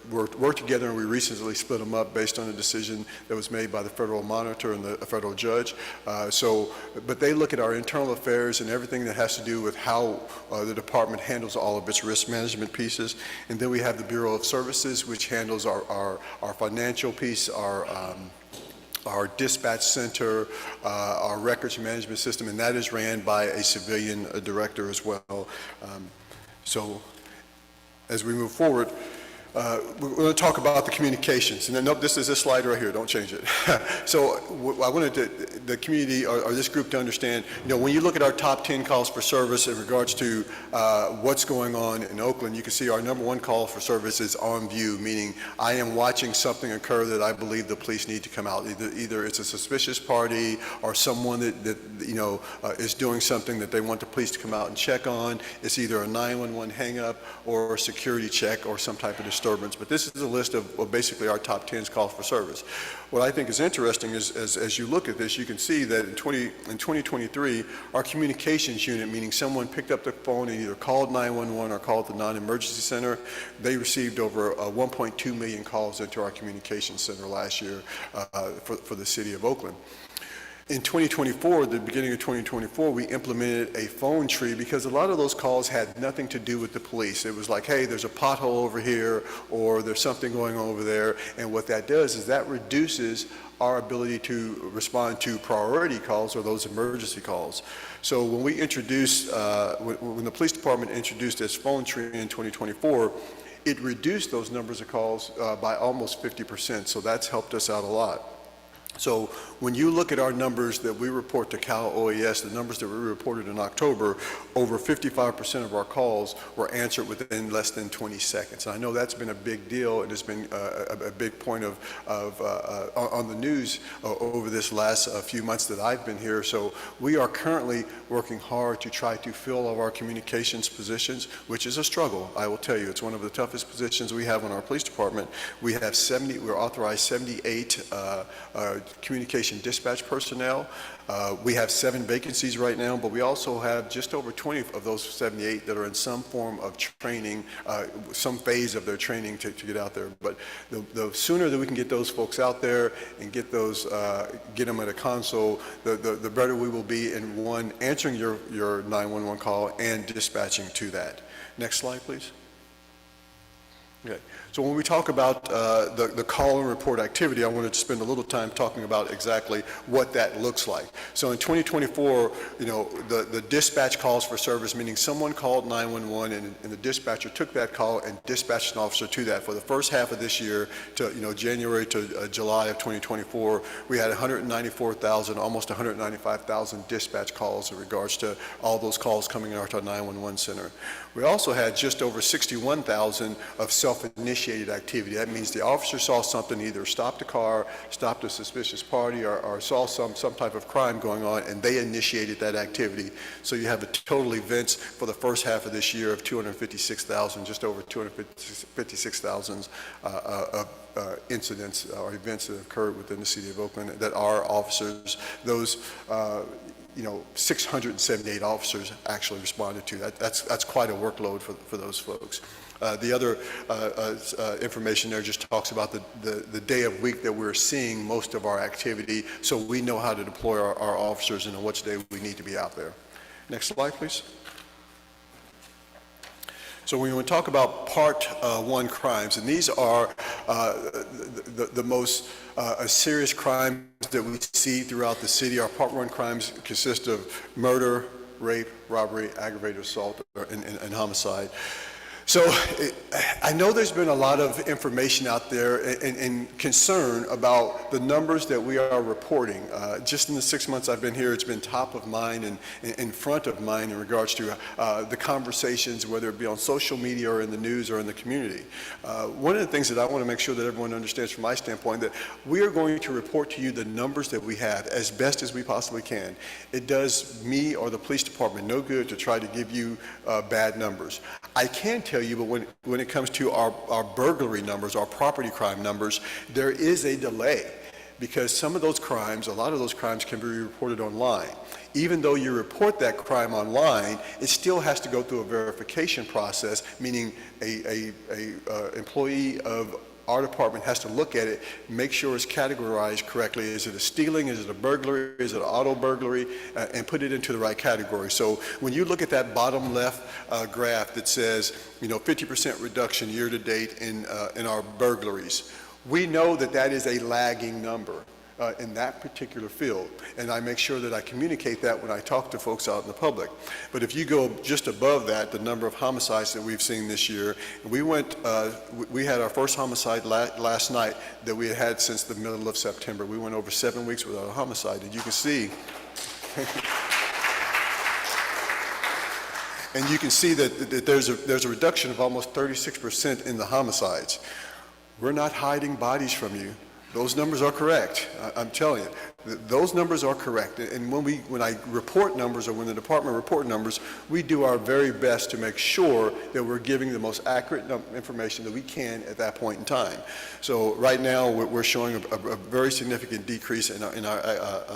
work together, and we recently split them up based on a decision that was made by the federal monitor and the federal judge. But they look at our internal affairs and everything that has to do with how the department handles all of its risk management pieces. And then we have the Bureau of Services, which handles our financial piece, our dispatch center, our records management system, and that is ran by a civilian director as well. So as we move forward, we're going to talk about the communications. And then, nope, this is this slide right here. Don't change it. So I wanted the community or this group to understand, when you look at our top 10 calls for service in regards to what's going on in Oakland, you can see our #1 call for service is on view, meaning I am watching something occur that I believe the police need to come out. Either it's a suspicious party or someone that is doing something that they want the police to come out and check on. It's either a 911 hang up or a security check or some type of disturbance. But this is a list of basically our top 10 calls for service. What I think is interesting is as you look at this, you can can see that in 2023, our communications unit, meaning someone picked up the phone and either called 911 or called the non-emergency center, they received over 1.2 million calls into our communications center last year for the city of Oakland. In 2024, the beginning of 2024, we implemented a phone tree because a lot of those calls had nothing to do with the police. It was like, hey, there's a pothole over here, or there's something going on over there. And what that does is that reduces our ability to respond to priority calls or those emergency calls. So when we introduced, when the police department introduced this phone tree in 2024, it reduced those numbers of calls by almost 50%. So that's helped us out a lot. So when you look at our numbers that we report to Cal OES, the numbers that we reported in October, over 55% of our calls were answered within less than 20 seconds. And I know that's been a big deal, and it's been a big point on the news over this last few months that I've been here. So we are currently working hard to try to fill all of our communications positions, which is a struggle. I will tell you, it's one of the toughest positions we have in our police department. We have we're authorized 78 communication dispatch personnel. We have 7 vacancies right now, but we also have just over 20 of those 78 that are in some form of training, some phase of their training to get out there. But the sooner that we can get those folks out there and get them at a console, the better we will be in, one, answering your 911 call and dispatching to that. Next slide, please. Okay. So when we talk about the call and report activity, I wanted to spend a little time talking about exactly what that looks like. So in 2024, the dispatch calls for service, meaning someone called 911 and the dispatcher took that call and dispatched an officer to that. For the first half of this year, to January to July of 2024, we had 194,000, almost 195,000 dispatch calls in regards to all those calls coming out to our 911 center. We also had just over 61,000 of self-initiated activity. That means the officer saw something, either stopped a car, stopped a suspicious party, or saw some type of crime going on, and they initiated that activity. So you have a total events for the first half of this year of 256,000, just over 256,000 incidents or events that occurred within the city of Oakland that our officers, those 678 officers actually responded to. That's quite a workload for those folks. The other information there just talks about the day of week that we're seeing most of our activity, so we know how to deploy our officers and on which day we need to be out there. Next slide, please. So when we talk about Part 1 crimes, and these are the most serious crimes that we see throughout the city. Our Part 1 crimes consist of murder, rape, robbery, aggravated assault, and homicide. So I know there's been a lot of information out there and concern about the numbers that we are reporting. Just in the 6 months I've been here, it's been top of mind and in front of mind in regards to the conversations, whether it be on social media or in the news or in the community. One of the things that I want to make sure that everyone understands from my standpoint, that we are going to report to you the numbers that we have as best as we possibly can. It does me or the police department no good to try to give you bad numbers. I can tell you, but when it comes to our burglary numbers, our property crime numbers, there is a delay because some of those crimes, a lot of those crimes can be reported online. Even though you report that crime online, it still has to go through a verification process, meaning a employee of our department has to look at it, make sure it's categorized correctly. Is it a stealing? Is it a burglary? Is it an auto burglary? And put it into the right category. So when you look at that bottom left graph that says, 50% reduction year to date in our burglaries, we know that that is a lagging number in that particular field. And I make sure that I communicate that when I talk to folks out in the public. But if you go just above that, the number of homicides that we've seen this year, we had our first homicide last night that we had since the middle of September. We went over 7 weeks without a homicide, and you can see and you can see that there's a reduction of almost 36% in the homicides. We're not hiding bodies from you. Those numbers are correct. I'm telling you, those numbers are correct. And when I report numbers, or when the department report numbers, we do our very best to make sure that we're giving the most accurate information that we can at that point in time. So right now, we're showing a very significant decrease in our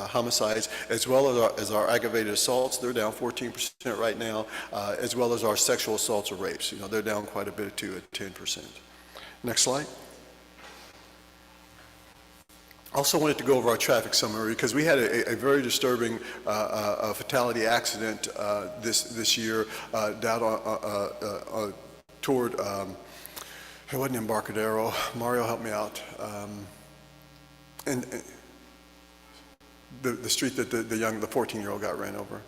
homicides, as well as our aggravated assaults. They're down 14% right now, as well as our sexual assaults or rapes. You know, they're down quite a bit too, at 10%. Next slide. Also wanted to go over our traffic summary because we had a very disturbing fatality accident this year down toward, it wasn't Embarcadero. Mario, help me out. And the street that the 14-year-old got ran over.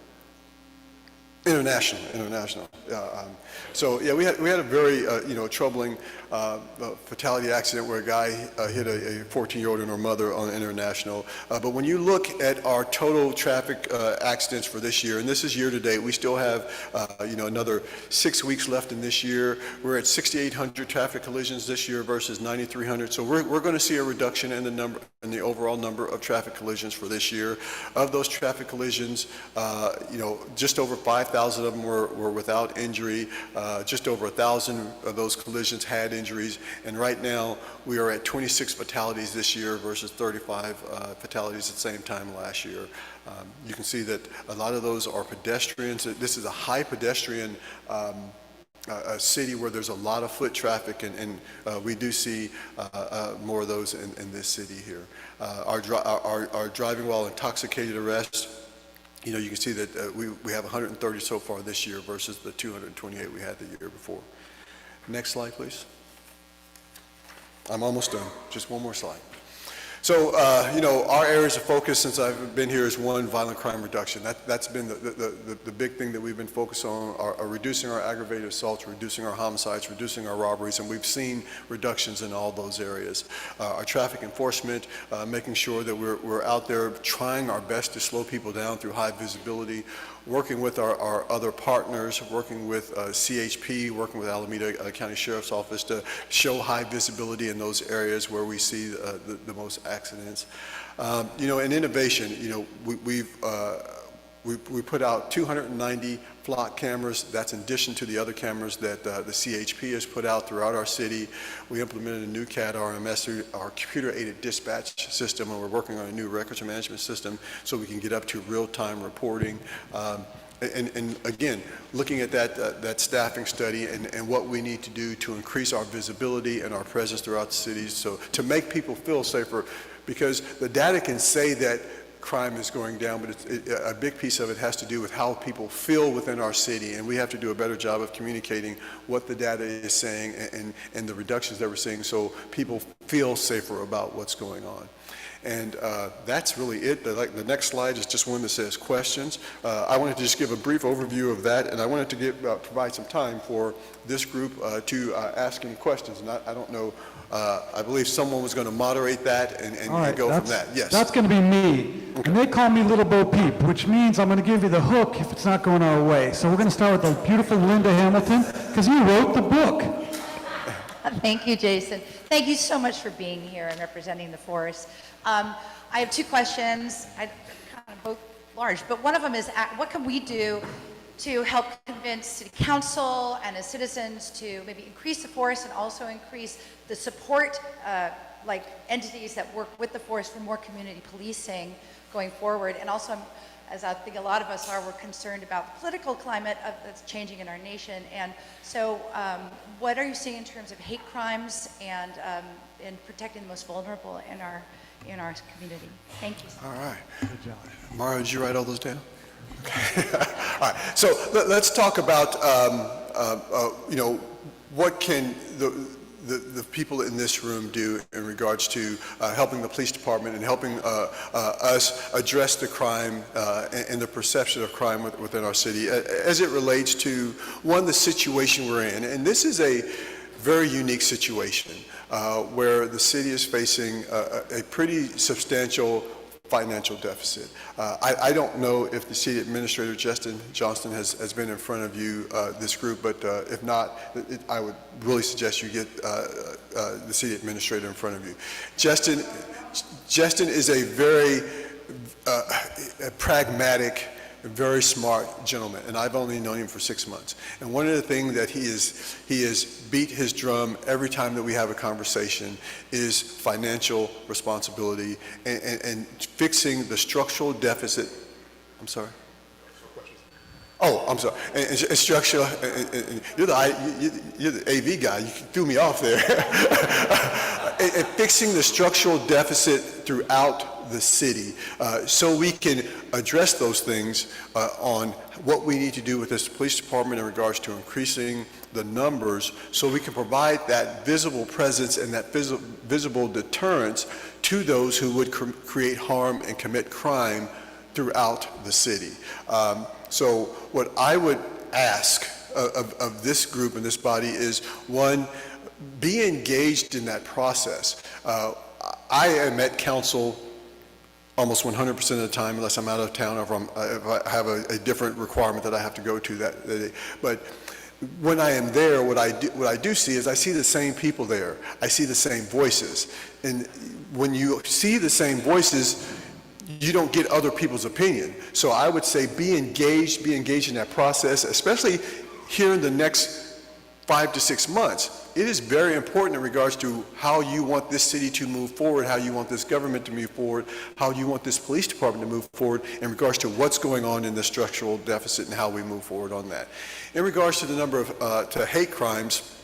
International. So yeah, we had a very troubling fatality accident where a guy hit a 14-year-old and her mother on International. But when you look at our total traffic accidents for this year, and this is year to date, we still have another 6 weeks left in this year. We're at 6,800 traffic collisions this year versus 9,300. So we're going to see a reduction in the overall number of traffic collisions for this year. Of those traffic collisions, just over 5,000 of them were without injury. Just over 1,000 of those collisions had injuries. And right now, we are at 26 fatalities this year versus 35 fatalities at the same time last year. You can see that a lot of those are pedestrians. This is a high pedestrian a city where there's a lot of foot traffic, and we do see more of those in this city here. Our driving while intoxicated arrests, you can see that we have 130 so far this year versus the 228 we had the year before. Next slide, please. I'm almost done. Just one more slide. So, our areas of focus since I've been here is one, violent crime reduction. That's been the big thing that we've been focused on, are reducing our aggravated assaults, reducing our homicides, reducing our robberies, and we've seen reductions in all those areas. Our traffic enforcement, making sure that we're out there trying our best to slow people down through high visibility, working with our other partners, working with CHP, working with Alameda County Sheriff's Office to show high visibility in those areas where we see the most accidents. And innovation, we put out 290 flock cameras. That's in addition to the other cameras that the CHP has put out throughout our city. We implemented a new CAD RMS through our computer-aided dispatch system, and we're working on a new records management system so we can get up to real-time reporting. And again, looking at that staffing study and what we need to do to increase our visibility and our presence throughout the cities, so to make people feel safer, because the data can say that crime is going down, but a big piece of it has to do with how people feel within our city, and we have to do a better job of communicating what the data is saying and the reductions that we're seeing so people feel safer about what's going on. And that's really it. The next slide is just one that says questions. I wanted to just give a brief overview of that, and I wanted to provide some time for this group to ask any questions. And I don't know, I believe someone was going to moderate that and go from that. Yes. That's going to be me. Okay. And they call me Little Bo Peep, which means I'm going to give you the hook if it's not going our way. So we're going to start with the beautiful Linda Hamilton, because you wrote the book. Thank you, Jason. Thank you so much for being here and representing the force. I have two questions, kind of both large, but one of them is what can we do to help convince City Council and as citizens to maybe increase the force and also increase the support like entities that work with the force for more community policing going forward. And also, as I think a lot of us are, we're concerned about the political climate that's changing in our nation. And so what are you seeing in terms of hate crimes and in protecting the most vulnerable in our community? Thank you. All right. Good job. Mario, did you write all those down? Okay. All right. So let's talk about, what can the people in this room do in regards to helping the police department and helping us address the crime and the perception of crime within our city as it relates to, one, the situation we're in. And this is a very unique situation where the city is facing a pretty substantial financial deficit. I don't know if the city administrator, Justin Johnston, has been in front of you, this group, but if not, I would really suggest you get the city administrator in front of you. Justin is a very pragmatic, very smart gentleman, and I've only known him for 6 months. And one of the things that he has beat his drum every time that we have a conversation is financial responsibility and fixing the structural deficit. I'm sorry. Oh, I'm sorry. And structural. You're the AV guy. You threw me off there. and fixing the structural deficit throughout the city, so we can address those things on what we need to do with this police department in regards to increasing the numbers, so we can provide that visible presence and that visible deterrence to those who would create harm and commit crime throughout the city. So what I would ask of this group and this body is, one, be engaged in that process. I am at council almost 100% of the time, unless I'm out of town or if I have a different requirement that I have to go to that day. But when I am there, what I do see is I see the same people there. I see the same voices. And when you see the same voices, you don't get other people's opinion. So I would say be engaged in that process, especially here in the next 5 to 6 months. It is very important in regards to how you want this city to move forward, how you want this government to move forward, how you want this police department to move forward in regards to what's going on in the structural deficit and how we move forward on that. In regards to the number of to hate crimes,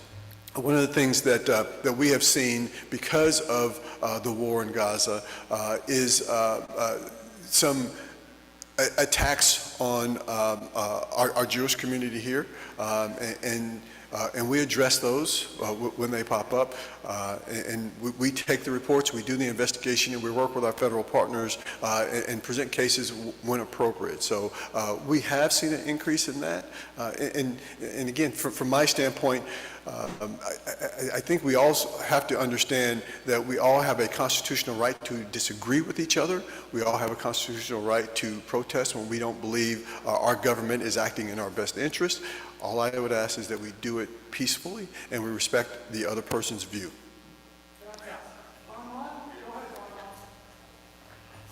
one of the things that we have seen because of the war in Gaza is some attacks on our Jewish community here, and we address those when they pop up, and we take the reports, we do the investigation, and we work with our federal partners and present cases when appropriate. So we have seen an increase in that, and again, from my standpoint, I think we also have to understand that we all have a constitutional right to disagree with each other. We all have a constitutional right to protest when we don't believe our government is acting in our best interest. All I would ask is that we do it peacefully and we respect the other person's view.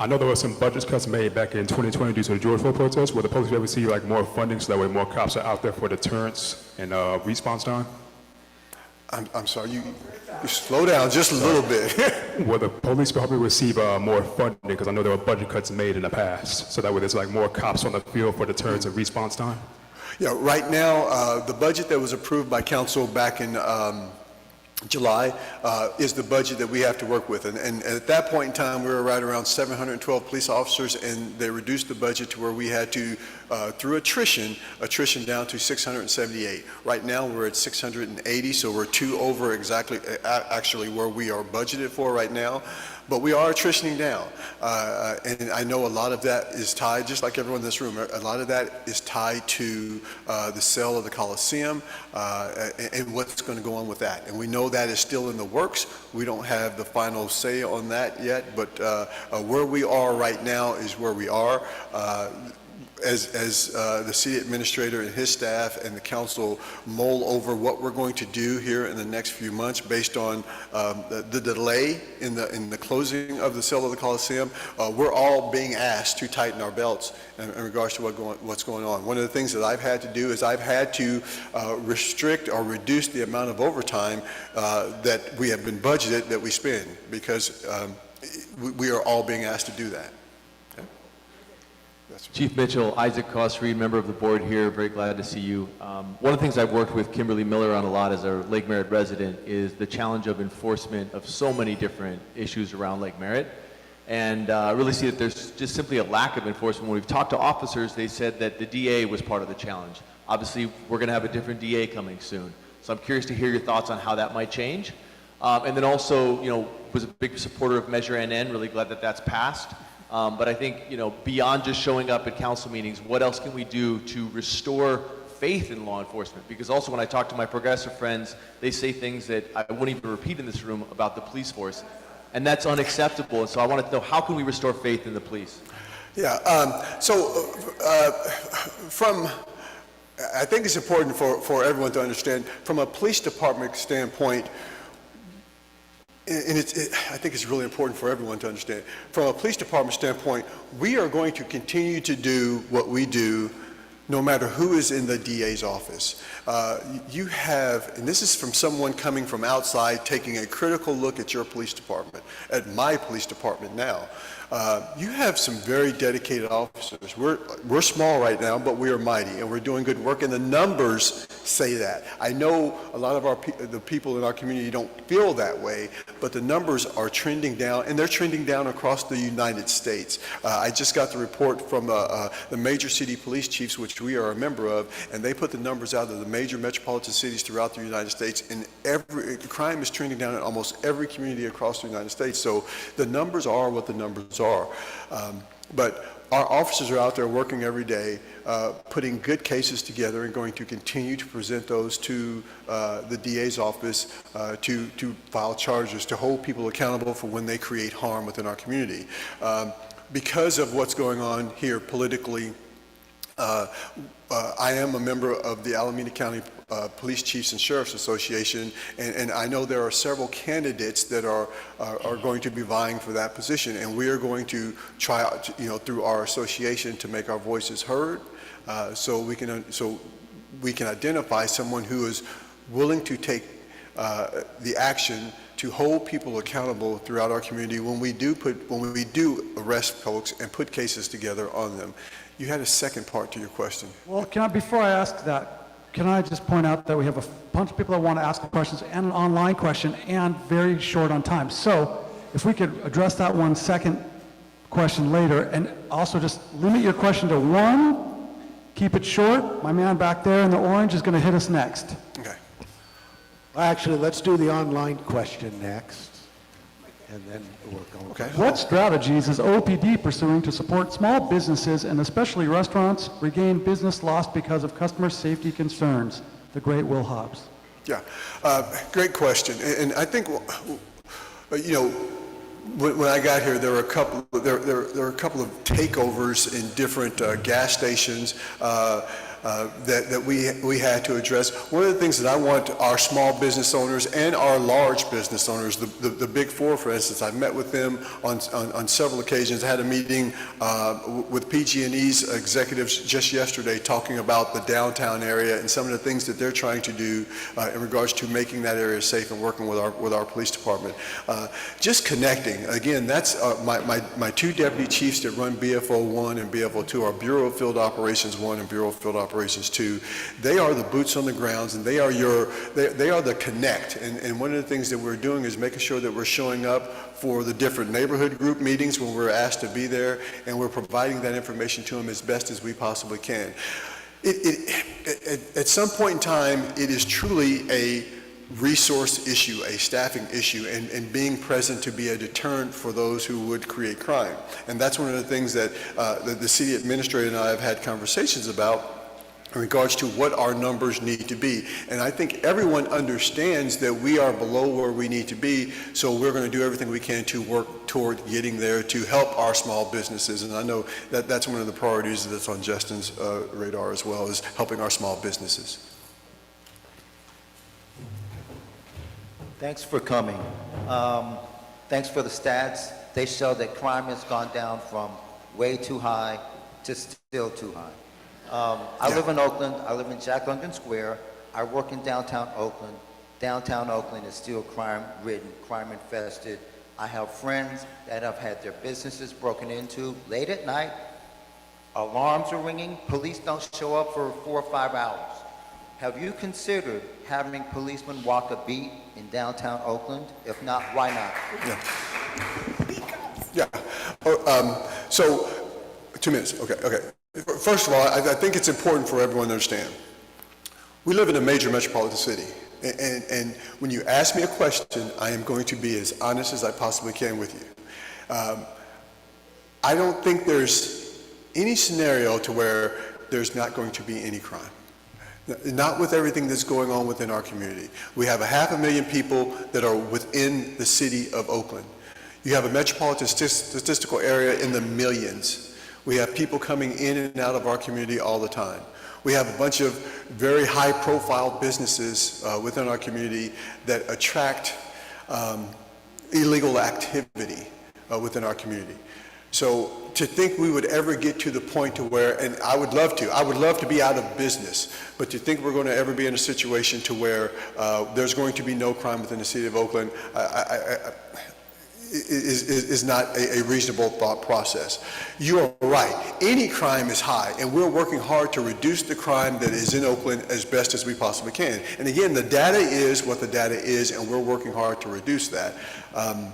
I know there were some budget cuts made back in 2020 due to the George Floyd protests. Will the police be able to see like more funding so that way more cops are out there for deterrence and response time? I'm sorry, you slow down just a little bit. Will the police probably receive more funding? Because I know there were budget cuts made in the past, so that way there's like more cops on the field for deterrence and response time. Yeah, right now, the budget that was approved by council back in July is the budget that we have to work with. And at that point in time, we were right around 712 police officers, and they reduced the budget to where we had to, through attrition down to 678. Right now, we're at 680, so we're 2 over exactly, actually where we are budgeted for right now. But we are attritioning down, and I know a lot of that is tied, just like everyone in this room, a lot of that is tied to the sale of the Coliseum and what's going to go on with that. And we know that is still in the works. We don't have the final say on that yet, but where we are right now is where we are. As the city administrator and his staff and the council mull over what we're going to do here in the next few months based on the delay in the closing of the sale of the Coliseum, we're all being asked to tighten our belts in regards to what's going on. One of the things that I've had to do is I've had to restrict or reduce the amount of overtime that we have been budgeted that we spend, because we are all being asked to do that. Chief Mitchell, Isaac Cross-Reed, member of the board here, very glad to see you. One of the things I've worked with Kimberly Miller on a lot as a Lake Merritt resident is the challenge of enforcement of so many different issues around Lake Merritt. And I really see that there's just simply a lack of enforcement. When we've talked to officers, they said that the DA was part of the challenge. Obviously, we're going to have a different DA coming soon. So I'm curious to hear your thoughts on how that might change. And then also, was a big supporter of Measure NN, really glad that that's passed. But I think, beyond just showing up at council meetings, what else can we do to restore faith in law enforcement? Because also when I talk to my progressive friends, they say things that I wouldn't even repeat in this room about the police force. And that's unacceptable. And so I wanted to know, how can we restore faith in the police? Yeah, I think it's important for everyone to understand, from a police department standpoint, and I think it's really important for everyone to understand, from a police department standpoint, we are going to continue to do what we do no matter who is in the DA's office. You have, and this is from someone coming from outside, taking a critical look at your police department, at my police department now. You have some very dedicated officers. We're small right now, but we are mighty, and we're doing good work, and the numbers say that. I know a lot of the people in our community don't feel that way, but the numbers are trending down, and they're trending down across the United States. I just got the report from the major city police chiefs, which we are a member of, and they put the numbers out of the major metropolitan cities throughout the United States, and crime is trending down in almost every community across the United States. So the numbers are what the numbers are. But our officers are out there working every day, putting good cases together, and going to continue to present those to the DA's office to file charges, to hold people accountable for when they create harm within our community. Because of what's going on here politically, I am a member of the Alameda County Police Chiefs and Sheriffs Association, and I know there are several candidates that are going to be vying for that position, and we are going to try out, through our association, to make our voices heard, so we can identify someone who is willing to take the action to hold people accountable throughout our community when we do arrest folks and put cases together on them. You had a second part to your question. Well, before I ask that, can I just point out that we have a bunch of people that want to ask questions and an online question, and very short on time. So if we could address that one second question later, and also just limit your question to one, keep it short. My man back there in the orange is going to hit us next. Okay. Well, actually, let's do the online question next, and then we'll go. Okay. What strategies is OPD pursuing to support small businesses, and especially restaurants, regain business lost because of customer safety concerns? The great Will Hobbs. Yeah, great question. And I think, when I got here, there were a couple. There were a couple of takeovers in different gas stations that we had to address. One of the things that I want our small business owners and our large business owners, the big four, for instance, I've met with them on several occasions. I had a meeting with PG&E's executives just yesterday, talking about the downtown area and some of the things that they're trying to do in regards to making that area safe and working with our police department. Just connecting. Again, that's my two deputy chiefs that run BFO 1 and BFO 2, our Bureau of Field Operations 1 and Bureau of Field Operations 2. They are the boots on the grounds, and they are the connect. And one of the things that we're doing is making sure that we're showing up for the different neighborhood group meetings when we're asked to be there, and we're providing that information to them as best as we possibly can. At some point in time, it is truly a resource issue, a staffing issue, and being present to be a deterrent for those who would create crime. And that's one of the things that the city administrator and I have had conversations about in regards to what our numbers need to be. And I think everyone understands that we are below where we need to be, so we're going to do everything we can to work toward getting there to help our small businesses. And I know that that's one of the priorities that's on Justin's radar as well, is helping our small businesses. Thanks for coming. Thanks for the stats. They show that crime has gone down from way too high to still too high. I live in Oakland. I live in Jack London Square. I work in downtown Oakland. Downtown Oakland is still crime-ridden, crime-infested. I have friends that have had their businesses broken into late at night. Alarms are ringing. Police don't show up for 4 or 5 hours. Have you considered having policemen walk a beat in downtown Oakland? If not, why not? Yeah. So, 2 minutes. Okay. First of all, I think it's important for everyone to understand. We live in a major metropolitan city. And when you ask me a question, I am going to be as honest as I possibly can with you. I don't think there's any scenario to where there's not going to be any crime. Not with everything that's going on within our community. We have 500,000 people that are within the city of Oakland. You have a metropolitan statistical area in the millions. We have people coming in and out of our community all the time. We have a bunch of very high-profile businesses within our community that attract illegal activity within our community. So to think we would ever get to the point to where, and I would love to be out of business, but to think we're going to ever be in a situation to where there's going to be no crime within the city of Oakland is not a reasonable thought process. You are right. Any crime is high, and we're working hard to reduce the crime that is in Oakland as best as we possibly can. And again, the data is what the data is, and we're working hard to reduce that. Man,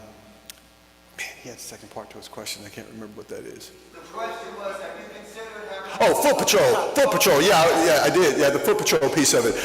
he had a second part to his question. I can't remember what that is. The question was, have you considered having... Oh, foot patrol. Yeah, I did. Yeah, the foot patrol piece of it.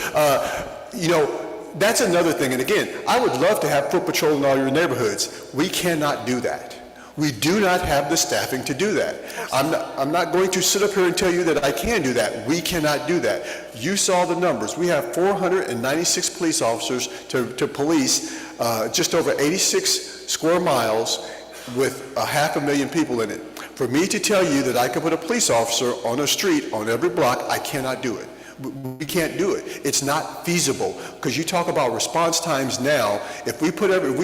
You know, that's another thing. And again, I would love to have foot patrol in all your neighborhoods. We cannot do that. We do not have the staffing to do that. I'm not going to sit up here and tell you that I can do that. We cannot do that. You saw the numbers. We have 496 police officers to police just over 86 square miles with 500,000 people in it. For me to tell you that I could put a police officer on a street on every block, I cannot do it. We can't do it. It's not feasible, because you talk about response times now. If we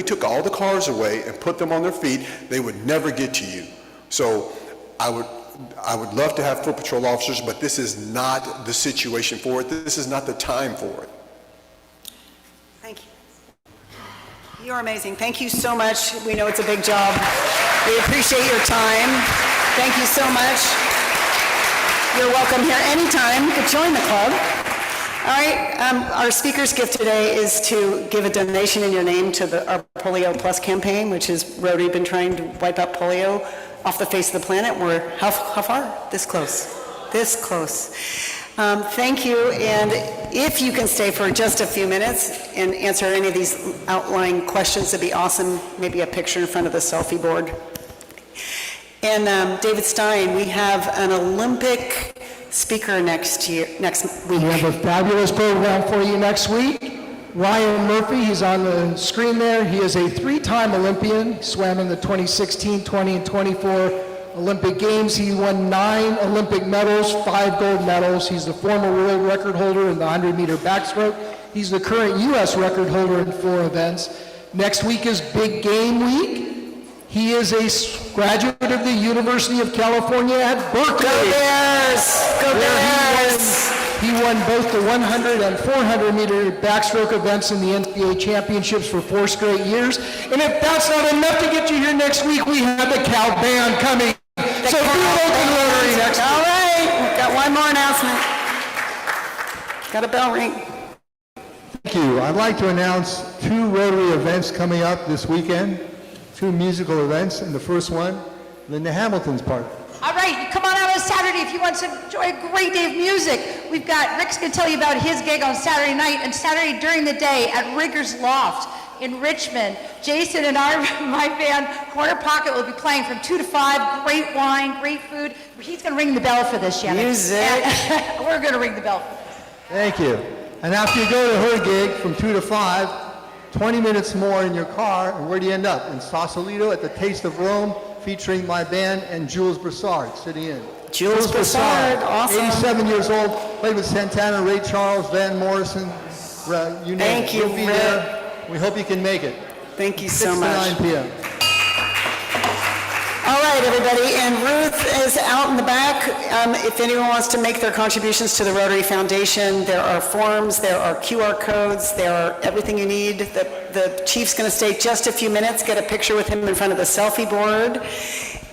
took all the cars away and put them on their feet, they would never get to you. So I would love to have foot patrol officers, but this is not the situation for it. This is not the time for it. Thank you. You're amazing. Thank you so much. We know it's a big job. We appreciate your time. Thank you so much. You're welcome here anytime. You could join the club. All right, our speaker's gift today is to give a donation in your name to our Polio Plus campaign, which is Rotary been trying to wipe out polio off the face of the planet. We're how far? This close. This close. Thank you, and if you can stay for just a few minutes and answer any of these outlying questions, it'd be awesome. Maybe a picture in front of the selfie board. And David Stein, we have an Olympic speaker next week. We have a fabulous program for you next week. Ryan Murphy, he's on the screen there. He is a three-time Olympian. He swam in the 2016, 20, and 24 Olympic Games. He won 9 Olympic medals, 5 gold medals. He's the former world record holder in the 100-meter backstroke. He's the current U.S. record holder in 4 events. Next week is Big Game Week. He is a graduate of the University of California at Berkeley. Go Bears! Go Bears! He won both the 100 and 400 meter backstroke events in the NCAA championships for 4 straight years. And if that's not enough to get you here next week, we have the Cal Band coming. So be at Oakland Rotary next week. All right, we've got one more announcement. Got a bell ring. Thank you. I'd like to announce 2 Rotary events coming up this weekend. 2 musical events, and the first one, Linda Hamilton's part. All right, come on out on Saturday if you want to enjoy a great day of music. Rick's going to tell you about his gig on Saturday night and Saturday during the day at Rigger's Loft in Richmond. Jason and my band, Corner Pocket, will be playing from 2 to 5. Great wine, great food. He's going to ring the bell for this, Shannon. Music. We're going to ring the bell for this. Thank you. And after you go to her gig from 2 to 5, 20 minutes more in your car, and where do you end up? In Sausalito at the Taste of Rome, featuring my band and Jules Broussard sitting in. Jules Broussard, awesome. 87 years old, played with Santana, Ray Charles, Van Morrison, you name Thank it. you, We'll be Rick. there. We hope you can make it. Thank you so 6 to much. 9 p.m. All right, everybody, and Ruth is out in the back. If anyone wants to make their contributions to the Rotary Foundation, there are forms, there are QR codes, there are everything you need. The chief's going to stay just a few minutes, get a picture with him in front of the selfie board,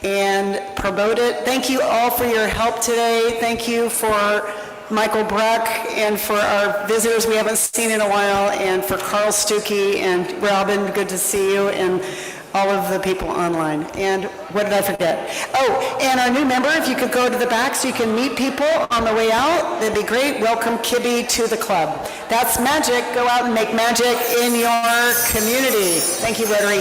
and promote it. Thank you all for your help today. Thank you for Michael Bruck, and for our visitors we haven't seen in a while, and for Karl Stucki and Robin, good to see you, and all of the people online. And what did I forget? Oh, and our new member, if you could go to the back so you can meet people on the way out, that'd be great. Welcome Kibby to the club. That's magic. Go out and make magic in your community. Thank you, Rotary.